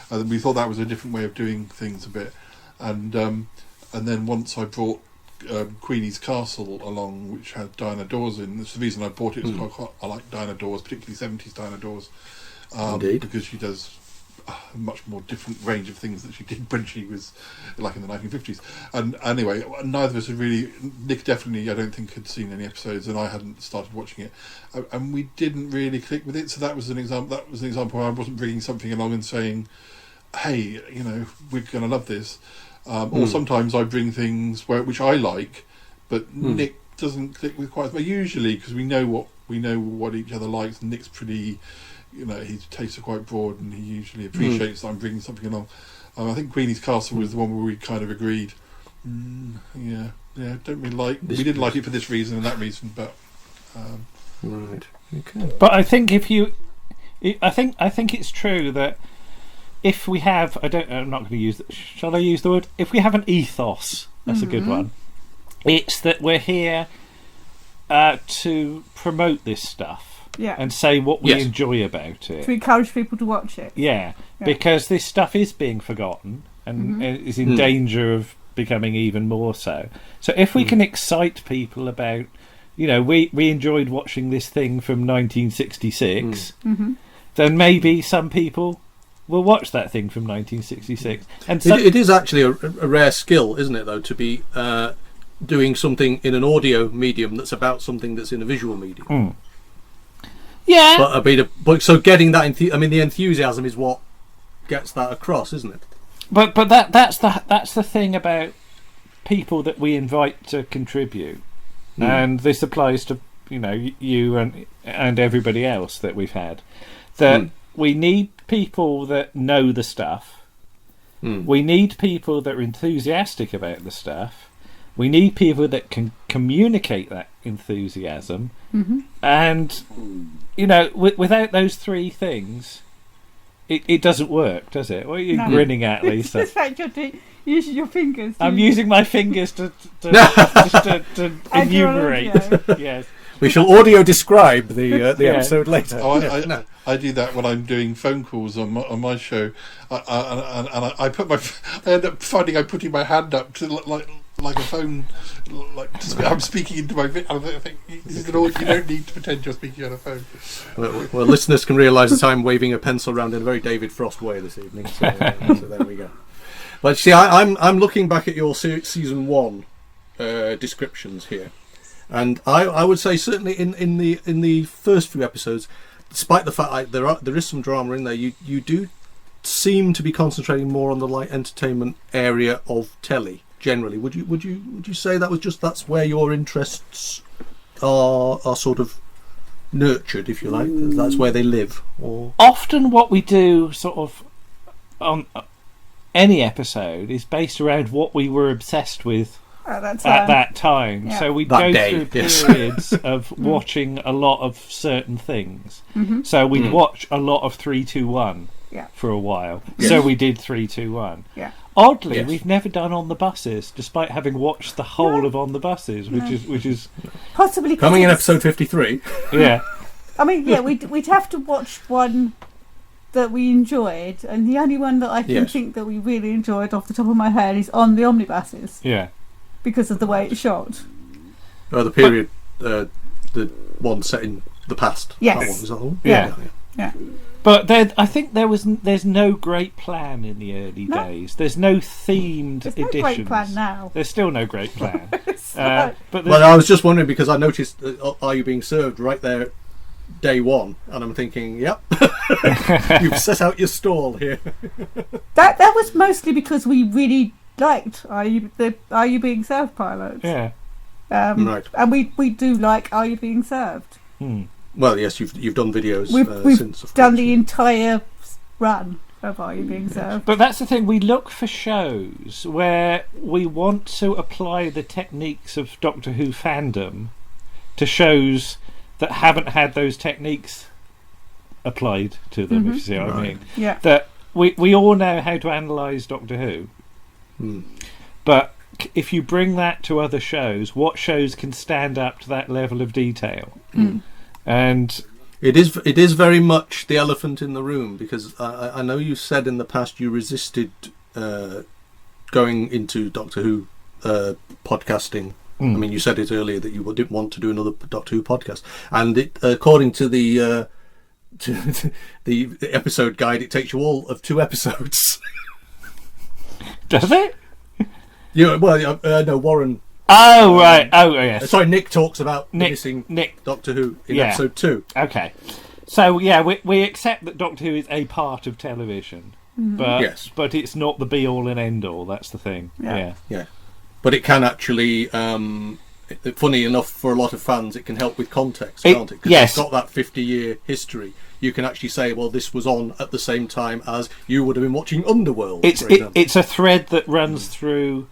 then we thought that was a different way of doing things a bit, and then once I brought Queenie's Castle along, which had Diana Dawes in. That's the reason I bought it. I like Diana Dawes, particularly 70s Diana Dawes, because she does a much more different range of things that she did when she was like in the 1950s. And anyway, neither of us had really. Nick definitely, I don't think, had seen any episodes, and I hadn't started watching it, and we didn't really click with it. So that was an example. That was an example where I wasn't bringing something along and saying, "Hey, we're going to love this." Or sometimes I bring things which I like, but Nick doesn't click with quite as much. Usually, because we know what each other likes. And Nick's pretty, his tastes are quite broad, and he usually appreciates that I'm bringing something along. I think Queenie's Castle was the one where we kind of agreed. Don't really like. We didn't like it for this reason and that reason, but right. Okay. But I think I think it's true that. If we have, I'm not going to use. Shall I use the word? If we have an ethos, that's a good one. It's that we're here to promote this stuff, and say what we enjoy about it, to encourage people to watch it. Yeah, because this stuff is being forgotten and is in danger of becoming even more so. So if we can excite people about, we enjoyed watching this thing from 1966, then maybe some people. We'll watch that thing from 1966. And it is actually a rare skill, isn't it, though, to be doing something in an audio medium that's about something that's in a visual medium. Yeah. But so getting that, the enthusiasm is what gets that across, isn't it? But that's the thing about people that we invite to contribute, and this applies to you and everybody else that we've had. That we need people that know the stuff. We need people that are enthusiastic about the stuff. We need people that can communicate that enthusiasm. And without those three things, it doesn't work, does it? What are you grinning at, Lisa? It's like you're using your fingers. I'm using my fingers to enumerate. Yes. We shall audio describe the episode later. I do that when I'm doing phone calls on my show, and I end up finding I'm putting my hand up to like a phone, I'm speaking into my. I think this is you don't need to pretend you're speaking on a phone. Well, listeners can realise that I'm waving a pencil around in a very David Frost way this evening. So there we go. But see, I'm looking back at your season 1 descriptions here. And I would say certainly in the first few episodes, despite the fact there is some drama in there, you do seem to be concentrating more on the light entertainment area of telly generally. Would you say that's where your interests are sort of nurtured, if you like. That's where they live. Or Often what we do sort of on any episode is based around what we were obsessed with At that time. Yeah. So we That go day, through yes. periods of watching a lot of certain things. So we'd watch a lot of 3-2-1 Yeah. for a while. Yes. So we did 3-2-1. Yeah. Oddly, Yes. we've never done On the Buses, despite having watched the whole of On the Buses, which is Possibly 'cause coming in it's- episode 53. yeah. I mean, yeah, we'd have to watch one that we enjoyed, and the only one that I can Yes. think that we really enjoyed off the top of my head is On the Omnibuses, Yeah. because of the way it's shot. The period, the one set in the past. Yes. That one, is that the one? Yeah. Yeah. But I think there's no great plan in the early No. days. There's no themed There's no editions. great plan now. There's still no great plan. So- But Well, I was just wondering because I noticed Are You Being Served right there, day one, and I'm thinking, yep, you've set out your stall here. that was mostly because we really liked Are You Being Served pilot. yeah. Right. And we do like Are You Being Served. Well, yes, you've done videos We've since. Of done course. the entire run of Are You Being Served. But that's the thing. We look for shows where we want to apply the techniques of Doctor Who fandom to shows that haven't had those techniques applied to them. If you see what I Right. mean. Yeah. That we all know how to analyse Doctor Who, but if you bring that to other shows, what shows can stand up to that level of detail? And It is very much the elephant in the room because I know you said in the past you resisted going into Doctor Who podcasting. I mean, you said it earlier that you didn't want to do another Doctor Who podcast, and according to the episode guide, it takes you all of 2 episodes. does it? No, Warren. Oh right. Oh yes. Sorry, Nick talks about Nick- missing Nick. Doctor Who in Yeah. episode 2. Okay. So yeah, we accept that Doctor Who is a part of television, but Yes. but it's not the be all and end all. That's the thing. Yeah. Yeah, but it can actually. Funny enough, for a lot of fans, it can help with context, can't it? Because yes. it's got that 50-year history. You can actually say, well, this was on at the same time as you would have been watching Underworld. It's for example. it's a thread that runs through.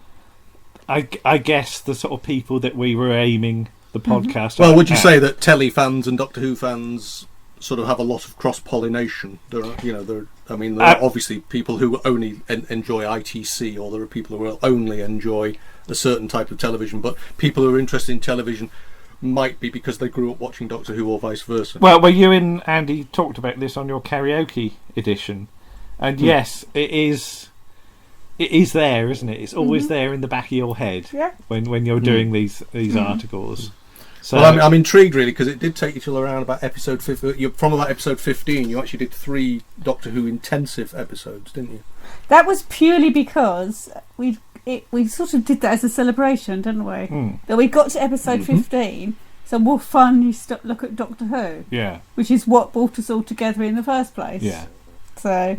I guess the sort of people that we were aiming the podcast. Well, would you at. say that telly fans and Doctor Who fans sort of have a lot of cross-pollination? There are obviously people who only enjoy ITC, or there are people who will only enjoy a certain type of television. But people who are interested in television might be because they grew up watching Doctor Who, or vice versa. Well, you and Andy talked about this on your karaoke edition, and yes, it is. It is there, isn't it? It's always there in the back of your head when you're doing these articles. So Well, I'm intrigued really because it did take you till around about episode 15. From about episode 15, you actually did 3 Doctor Who intensive episodes, didn't you? That was purely because we sort of did that as a celebration, didn't we? That we got to episode 15, so we'll finally look at Doctor Who, yeah, which is what brought us all together in the first place. yeah. So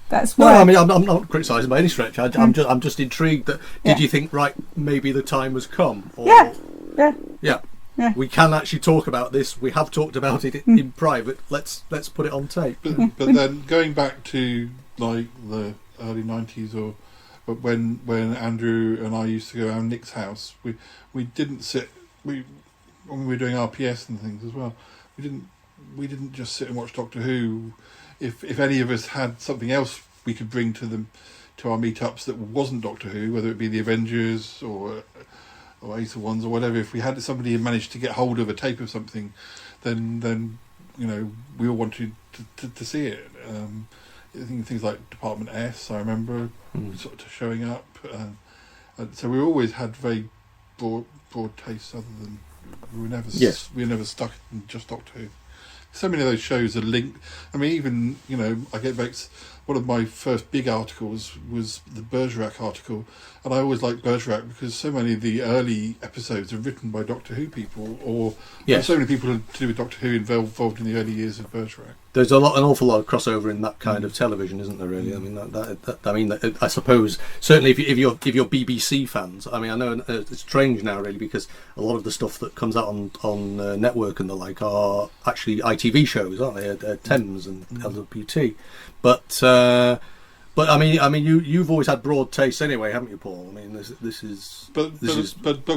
that's No, why. I mean I'm not criticising by any stretch. I'm just intrigued that did you think right maybe the time has come? Or, Yeah. Yeah. We can actually talk about this. We have talked about it in private. Let's put it on tape. But then going back to like the early 90s, or when Andrew and I used to go around Nick's house, we didn't sit. When we were doing RPS and things as well, we didn't just sit and watch Doctor Who. If any of us had something else we could bring to our meetups that wasn't Doctor Who, whether it be the Avengers or Ace of Wands or whatever, if we had somebody who managed to get hold of a tape of something, then we all wanted to see it. I think things like Department S, I remember sort of showing up. So we always had very broad tastes. Other than we were never stuck in just Doctor Who. so many of those shows are linked. I mean, even, you know, I get back. One of my first big articles was the Bergerac article, and I always liked Bergerac because so many of the early episodes are written by Doctor Who people, or so many people to do with Doctor Who involved in the early years of Bergerac. There's an awful lot of crossover in that kind of television, isn't there? Really, I mean, I suppose certainly if you're BBC fans, I mean, I know it's strange now, really, because a lot of the stuff that comes out on network and the like are actually ITV shows, aren't they? Thames and LWT, but I mean, you've always had broad tastes anyway, haven't you, Paul? I mean, this is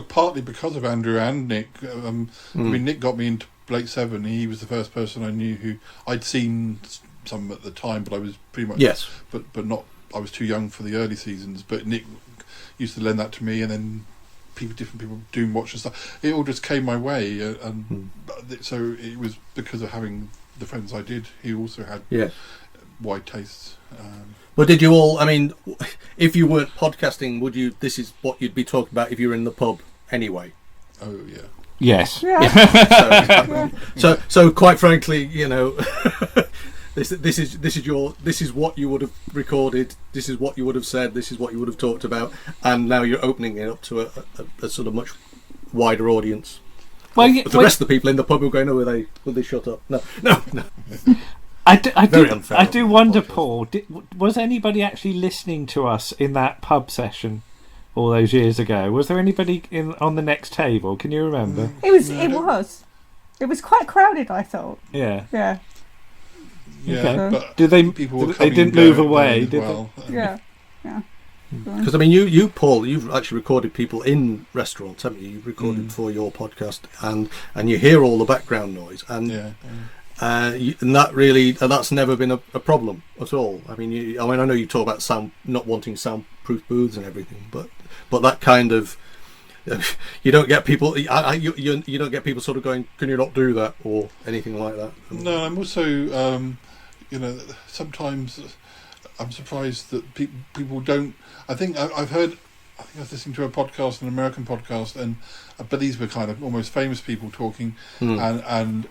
partly because of Andrew and Nick. I mean, Nick got me into Blake Seven. He was the first person I knew who I'd seen some at the time, but I was pretty much but not. I was too young for the early seasons. But Nick used to lend that to me, and then different people doing watch and stuff. It all just came my way, so it was because of having the friends I did who also had wide tastes. But did you all? I mean, if you weren't podcasting, would you? This is what you'd be talking about if you were in the pub anyway. Oh yeah. Yes. Yeah. So quite frankly, you know, this is what you would have recorded. This is what you would have said. This is what you would have talked about, and now you're opening it up to a sort of much wider audience. Well, the rest of the people in the pub are going, "Oh, will they shut up?" No. I do wonder, Paul. Was anybody actually listening to us in that pub session all those years ago? Was there anybody on the next table? Can you remember? It was quite crowded, I thought. Yeah. Yeah. Yeah. But they didn't move away, did they? Yeah. Because I mean, you Paul, you've actually recorded people in restaurants, haven't you? You've recorded for your podcast, and you hear all the background noise, and and that's never been a problem at all. I mean, I know you talk about not wanting soundproof booths and everything, but that kind of you don't get people. You don't get people sort of going, "Can you not do that?" or anything like that. No, I'm also, you know, sometimes I'm surprised that people don't. I think I was listening to a podcast, an American podcast, but these were kind of almost famous people talking, and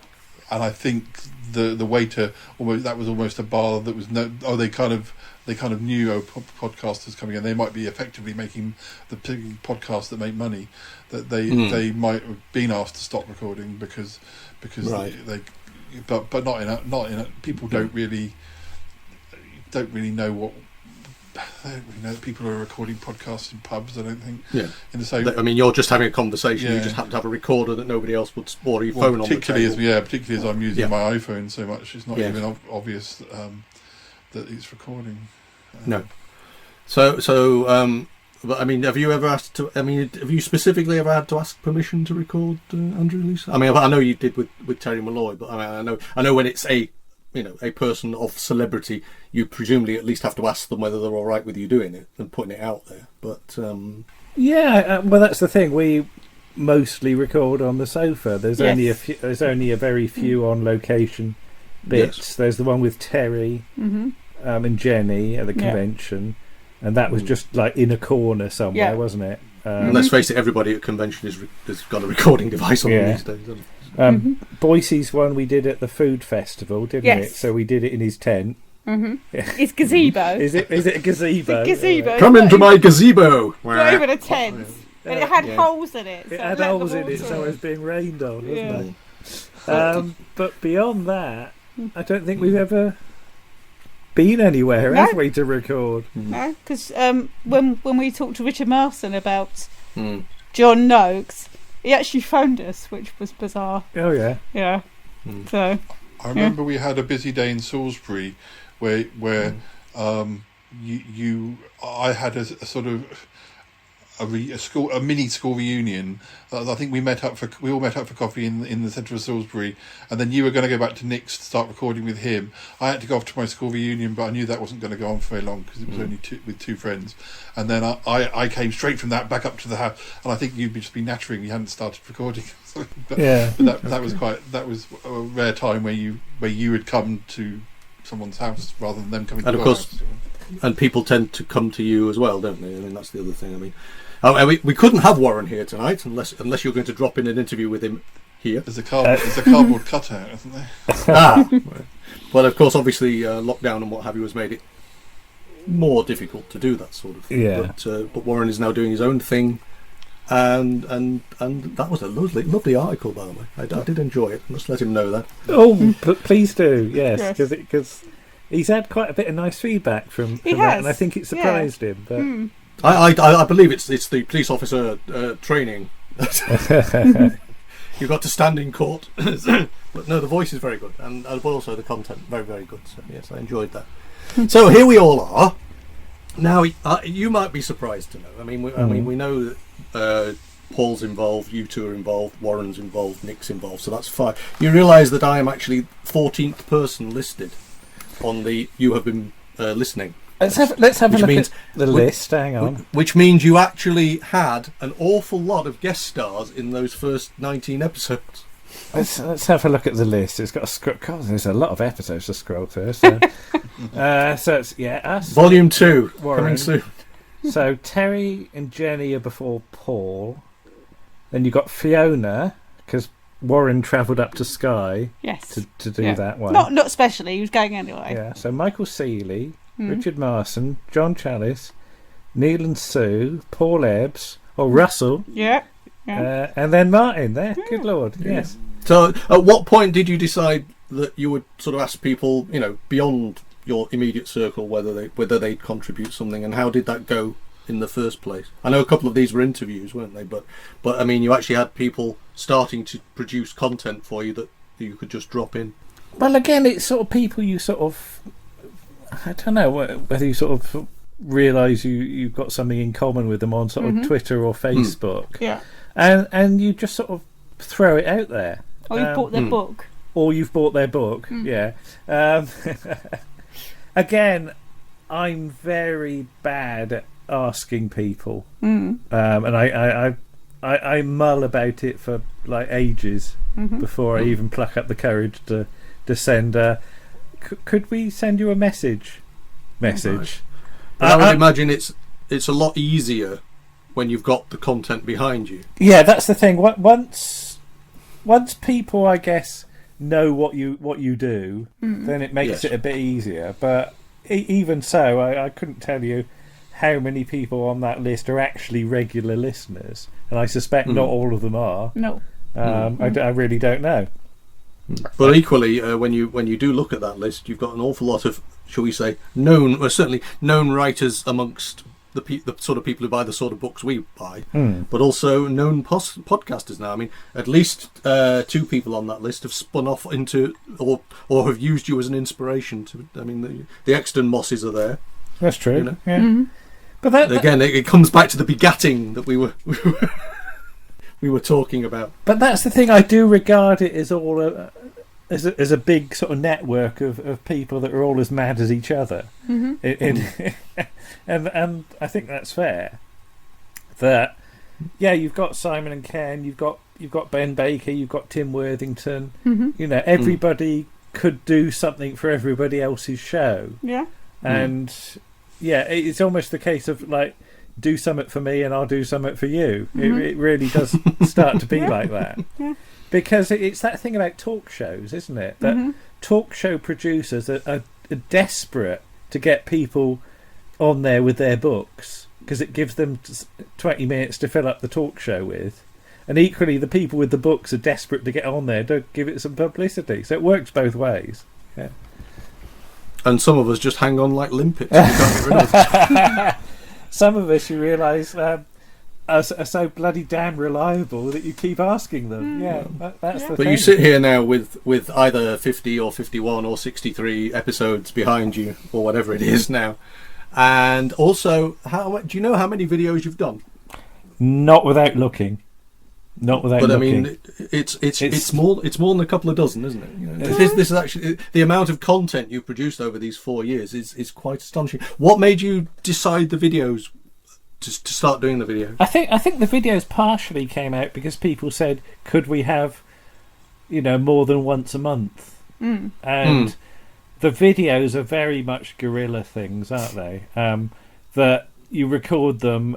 I think the waiter that was almost a bar that was they kind of knew podcasters coming in. They might be effectively making the podcasts that make money. That they might have been asked to stop recording because they but not in a people don't really know what. I don't really know that people are recording podcasts in pubs. I don't think. Yeah. In the same. I mean, you're just having a conversation. Yeah. You just happen to have a recorder that nobody else would, or your phone on the table. Particularly as I'm using my iPhone so much, it's not even obvious that it's recording. No. So, but I mean, have you ever asked to? I mean, have you specifically ever had to ask permission to record Andrew Lisa? I mean, I know you did with Terry Malloy, but I mean, I know when it's a person of celebrity, you presumably at least have to ask them whether they're all right with you doing it and putting it out there. But well, that's the thing. We mostly record on the sofa. There's only a very few on location bits. Yes. There's the one with Terry and Jenny at the convention, and that was just like in a corner somewhere, wasn't it? And let's face it, everybody at convention has got a recording device on them these days, doesn't it? Boise's one we did at the food festival, didn't it? So we did it in his tent. It's gazebo. Is it a gazebo? It's a gazebo. Come into my gazebo. Not even a tent. And it had holes in it. It had holes in it, so it was being rained on, wasn't it? But beyond that, I don't think we've ever been anywhere, have we, to record? No, because when we talked to Richard Marston about John Noakes, he actually phoned us, which was bizarre. Oh yeah. Yeah. So I remember we had a busy day in Salisbury where I had a sort of a mini school reunion. I think we all met up for coffee in the centre of Salisbury, and then you were going to go back to Nick's to start recording with him. I had to go off to my school reunion, but I knew that wasn't going to go on for very long because it was only with two friends. And then I came straight from that back up to the house, and I think you'd just been nattering. You hadn't started recording. But that was a rare time where you would come to someone's house rather than them coming to your house. And people tend to come to you as well, don't they? I mean, that's the other thing. I mean, we couldn't have Warren here tonight unless you're going to drop in an interview with him here. There's a cardboard cutout, isn't there? Well, of course, obviously, lockdown and what have you has made it more difficult to do that sort of thing. Yeah. But Warren is now doing his own thing, and that was a lovely article, by the way. I did enjoy it. Let's let him know that. Oh, please do, yes, because he's had quite a bit of nice feedback from that, and I think it surprised him. But I believe it's the police officer training. You've got to stand in court, but no, the voice is very good, and also the content very, very good. So yes, I enjoyed that. So here we all are. Now you might be surprised to know. I mean, we know that Paul's involved, you two are involved, Warren's involved, Nick's involved. So that's fine. You realise that I am actually 14th person listed on the you have been listening. Let's have a look at the list. Hang on. Which means you actually had an awful lot of guest stars in those first 19 episodes. Let's have a look at the list. It's got a scroll. God, there's a lot of episodes to scroll through. So, so it's us. Volume 2 Warren. coming soon. So Terry and Jenny are before Paul. Then you got Fiona, because Warren travelled up to Skye to do that one. Not especially. He was going anyway. Yeah. So Michael Seeley, Richard Marson, John Challis, Neil and Sue, Paul Ebbs, or Russell. Yeah. And then Martin there. Good Lord. Yes. So at what point did you decide that you would sort of ask people, beyond your immediate circle, whether they'd contribute something, and how did that go in the first place? I know a couple of these were interviews, weren't they? But I mean, you actually had people starting to produce content for you that you could just drop in. Well, again, it's sort of people you sort of, I don't know whether you sort of realise you've got something in common with them on sort of Twitter or Facebook. Yeah. And you just sort of throw it out there. Or you've bought their book. Or you've bought their book, yeah. Again, I'm very bad at asking people. And I mull about it for like ages before I even pluck up the courage to send could we send you a message? Right. I would imagine it's a lot easier when you've got the content behind you. Yeah, that's the thing. Once people, I guess, know what you do, then it makes it a bit easier. But even so, I couldn't tell you how many people on that list are actually regular listeners, and I suspect not all of them are. No, I really don't know. But equally, when you do look at that list, you've got an awful lot of, shall we say, certainly known writers amongst the sort of people who buy the sort of books we buy, but also known podcasters now. I mean, at least 2 people on that list have spun off into or have used you as an inspiration. I mean, the Exton Mosses are there. That's true. Yeah. But that again, it comes back to the begatting that we were talking about. But that's the thing. I do regard it as all as a big sort of network of people that are all as mad as each other. And I think that's fair. That you've got Simon and Ken, you've got Ben Baker, you've got Tim Worthington. Everybody could do something for everybody else's show. Yeah. And it's almost the case of like, do something for me and I'll do something for you. It really does start to be like that. Yeah. Because it's that thing about talk shows, isn't it? That talk show producers are desperate to get people on there with their books because it gives them 20 minutes to fill up the talk show with. And equally, the people with the books are desperate to get on there to give it some publicity. So it works both ways. Yeah. And some of us just hang on like limpets. We can't get rid of it. Some of us, you realise, are so bloody damn reliable that you keep asking them. That's the thing. But you sit here now with either 50 or 51 or 63 episodes behind you, or whatever it is now. And also, do you know how many videos you've done? Not without looking. But I mean, it's more than a couple of dozen, isn't it? This is actually the amount of content you've produced over these 4 years is quite astonishing. What made you decide the videos to start doing the videos? I think the videos partially came out because people said, could we have, more than once a month? And the videos are very much guerrilla things, aren't they? That you record them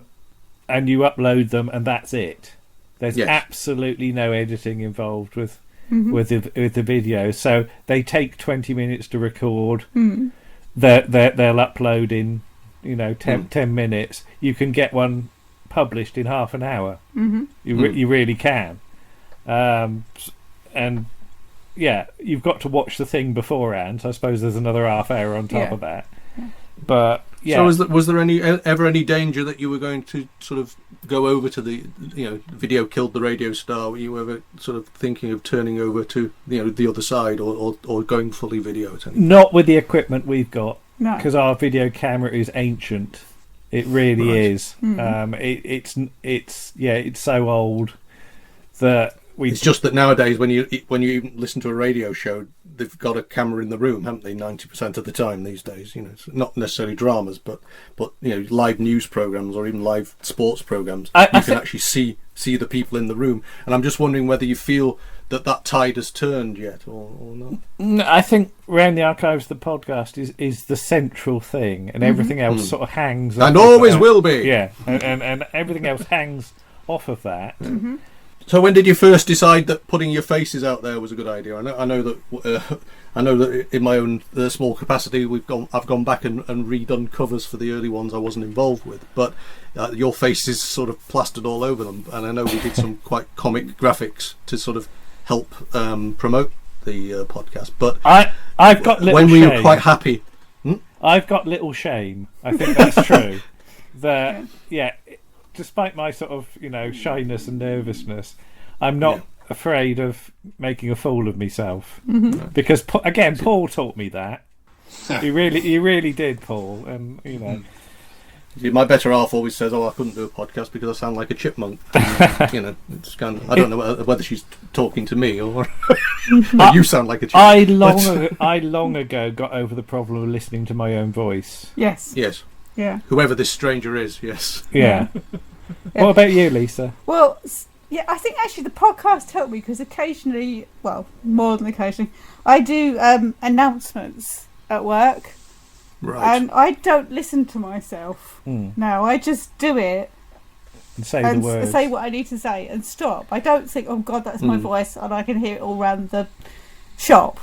and you upload them and that's it. There's Yes. absolutely no editing involved with the video. So they take 20 minutes to record. They'll upload in 10 minutes. You can get one published in half an hour. You really can. And yeah, you've got to watch the thing beforehand. So I suppose there's another half hour on top of that. But yeah. So was there ever any danger that you were going to sort of go over to the video killed the radio star? Were you ever sort of thinking of turning over to the other side or going fully video? Not with the equipment we've got, No. because our video camera is ancient. It really Right. is. It's so old that It's just that nowadays, when you even listen to a radio show, they've got a camera in the room, haven't they? 90% of the time these days. It's not necessarily dramas, but live news programs or even live sports programs. You can actually see the people in the room. And I'm just wondering whether you feel that tide has turned yet, or not. I think Round the Archives, the podcast, is the central thing, and everything else sort of hangs. And off of always that. will be. Yeah, and everything else hangs off of that. So when did you first decide that putting your faces out there was a good idea? I know that in my own small capacity, I've gone back and redone covers for the early ones I wasn't involved with, but your face is sort of plastered all over them, and I know we did some quite comic graphics to sort of help promote the podcast. But I've got little when shame. we were quite happy. I've got little shame. I think that's true. Despite my sort of shyness and nervousness, I'm not afraid of making a fool of myself, because again, Paul taught me that. He really did, Paul, and My better half always says, "Oh, I couldn't do a podcast because I sound like a chipmunk." It's kind of, I don't know whether she's talking to me or you sound like a chipmunk. I long ago got over the problem of listening to my own voice. Yes. Yes. Yeah. Whoever this stranger is, yes. Yeah. What about you, Lisa? Well, yeah, I think actually the podcast helped me because occasionally, well, more than occasionally, I do announcements at work. Right. And I don't listen to myself. No, I just do it And say and the words. say what I need to say and stop. I don't think, oh God, that's my voice, and I can hear it all around the shop.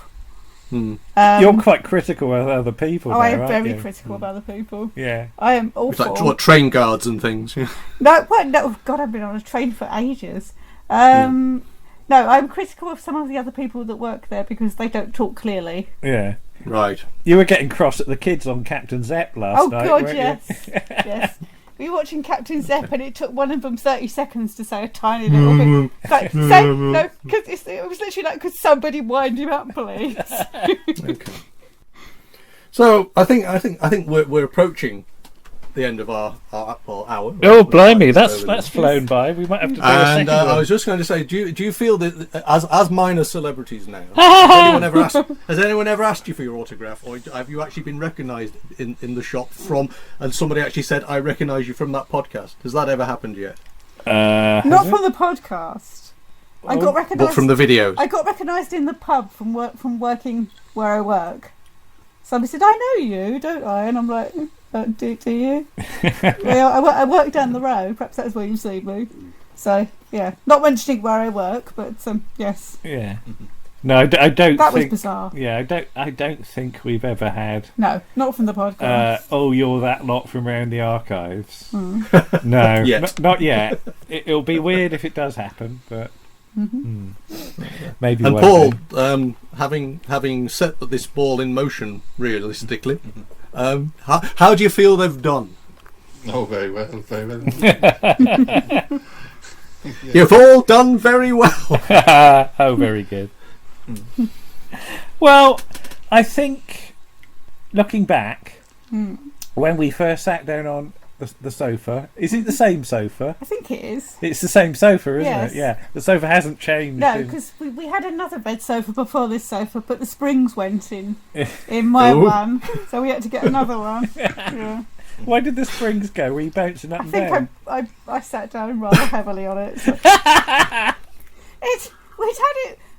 You're quite critical of other people. I though, am aren't very you? critical of other people. Yeah. I am It's awful. like train guards and things. No, God, I've been on a train for ages. No, I'm critical of some of the other people that work there because they don't talk clearly. Yeah. Right. You were getting cross at the kids on Captain Zepp last night. God, weren't yes. Yes. We were watching Captain Zepp and it took one of them 30 seconds to say a tiny little bit. Like, because it was literally like, could somebody wind him up, please? Okay. So I think we're approaching the end of our hour. Oh, blimey, that's flown by. We might have to do a And second one. I was just going to say, do you feel that as minor celebrities now, has anyone ever asked you for your autograph, or have you actually been recognised in the shop and somebody actually said, "I recognise you from that podcast"? Has that ever happened yet? Not from the podcast. I got recognised. But from the videos. I got recognised in the pub from working where I work. Somebody said, "I know you, don't I?" And I'm like, do you? Well, I work down the road. Perhaps that's where you see me. So yeah, not mentioning where I work, but yes. Yeah. No, I don't. That think, was bizarre. Yeah, I don't think we've ever had. No, not from the podcast. You're that lot from Round the Archives. No, Yet. not yet. It'll be weird if it does happen, but maybe. And won't Paul, having set this ball in motion realistically, how do you feel they've done? Oh, very well, very well. You've all done very well. Oh, very good. Well, I think looking back, when we first sat down on the sofa, is it the same sofa? I think it is. It's the same sofa, isn't Yes. it? Yeah, the sofa hasn't changed. No, because we had another bed sofa before this sofa, but the springs went in my one, so we had to get another one. Yeah. Why did the springs go? Were you bouncing up I and think down? I sat down rather heavily on it. So. We'd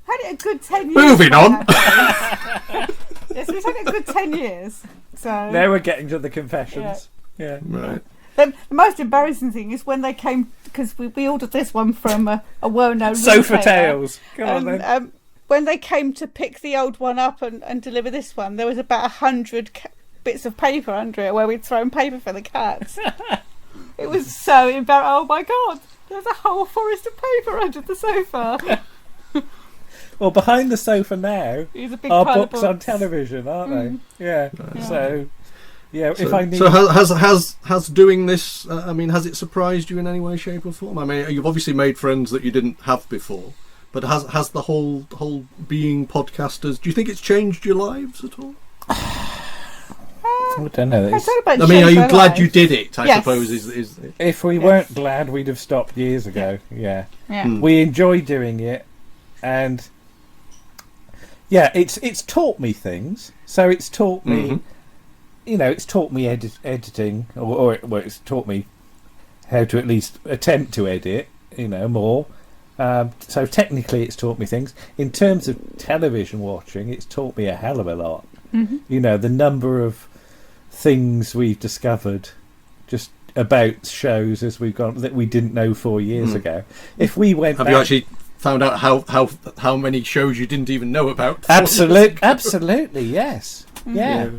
had it a good 10 years. Moving on. Yes, we've had it a good 10 years. So Now we're getting to the confessions. Yeah. Right. The most embarrassing thing is when they came, because we ordered this one from a well-known Sofa retailer. Tales. Come on then. When they came to pick the old one up and deliver this one, there was about 100 bits of paper under it where we'd thrown paper for the cats. It was so embarrassing. Oh my God, there's a whole forest of paper under the sofa. Well, behind the sofa now It's a big are pile of books on television, aren't they? Yeah. Yeah. So, yeah, if So, I need... so has doing this? I mean, has it surprised you in any way, shape, or form? I mean, you've obviously made friends that you didn't have before, but has the whole being podcasters? Do you think it's changed your lives at all? I don't know. I mean, are you glad you did it? I suppose is If we weren't glad, we'd have stopped years ago. Yeah. Yeah. We enjoy doing it, and yeah, it's taught me things. So it's taught me, it's taught me editing, or it's taught me how to at least attempt to edit, more. So technically, it's taught me things. In terms of television watching, it's taught me a hell of a lot. The number of things we've discovered just about shows as we've gone that we didn't know 4 years ago. If we went, have you actually found out how many shows you didn't even know about? Absolutely, yes, yeah.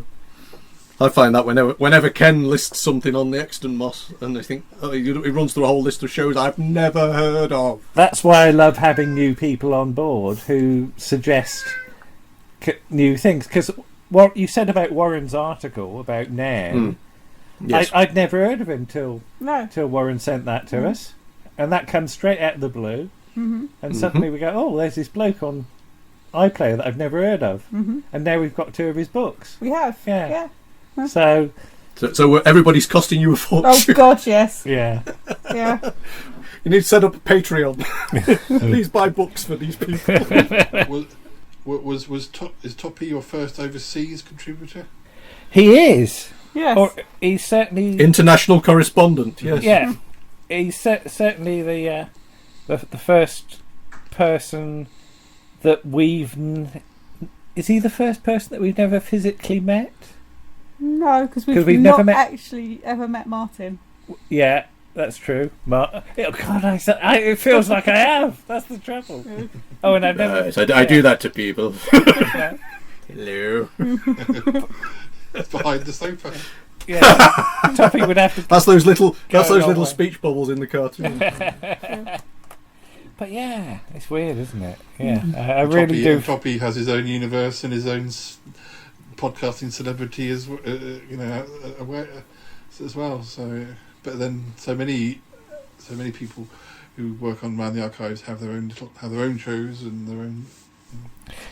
I find that whenever Ken lists something on the Exton Moss, and I think he runs through a whole list of shows I've never heard of. That's why I love having new people on board who suggest new things. Because what you said about Warren's article about Nairn, Yes. I'd never heard of him till No. Warren sent that to us, and that comes straight out of the blue. And suddenly we go, oh, there's this bloke on iPlayer that I've never heard of, and now we've got 2 of his books. We have. Yeah. Yeah. So everybody's costing you a fortune. Oh God, yes. Yeah. Yeah. You need to set up a Patreon. Please buy books for these people. Is Toppy your first overseas contributor? He is. Yes. Or he's certainly International correspondent. Yes. Yeah. He's certainly the first person that we've. Is he the first person that we've never physically met? No, because we've never not met. actually ever met Martin. Yeah, that's true. Oh God, it feels like I have. That's the trouble. Oh, and I've never. I do that to people. Yeah. Hello. It's behind the sofa. Yeah. Toppy would have to. That's those little way. speech bubbles in the cartoon. But yeah, it's weird, isn't it? Yeah, I really do. Toppy has his own universe and his own podcasting celebrity as as well. So, but then so many people who work on Around the Archives have their own shows and their own.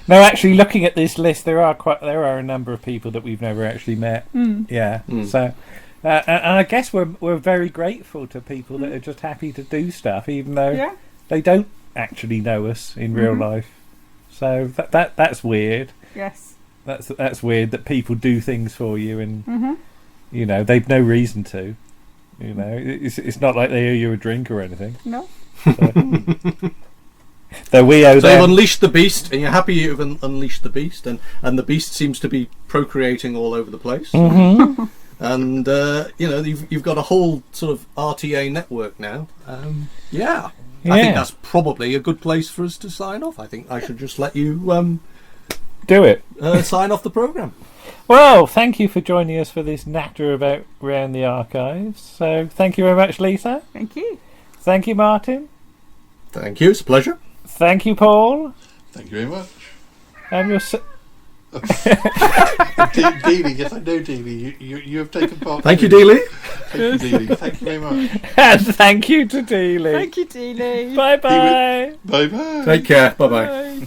No, actually, looking at this list, there are a number of people that we've never actually met. Yeah, so. And I guess we're very grateful to people that are just happy to do stuff, even though they don't actually know us in real life. So that's weird. Yes. That's weird that people do things for you, and they've no reason to. It's not like they owe you a drink or anything. No. Though we owe So them. you've unleashed the beast, and you're happy you've unleashed the beast, and the beast seems to be procreating all over the place. And you've got a whole sort of RTA network now. I think that's probably a good place for us to sign off. I think I should just let you do it. sign off the programme. Well, thank you for joining us for this natter about Round the Archives. So thank you very much, Lisa. Thank you. Thank you, Martin. Thank you. It's a pleasure. Thank you, Paul. Thank you very much. And your Dealey, yes, I know Dealey. You have taken part. Thank you, Dealey. Thank you, Dealey. Thank you very much. And thank you to Dealey. Thank you, Dealey. Bye-bye. Bye bye. Take care. Bye bye. Bye.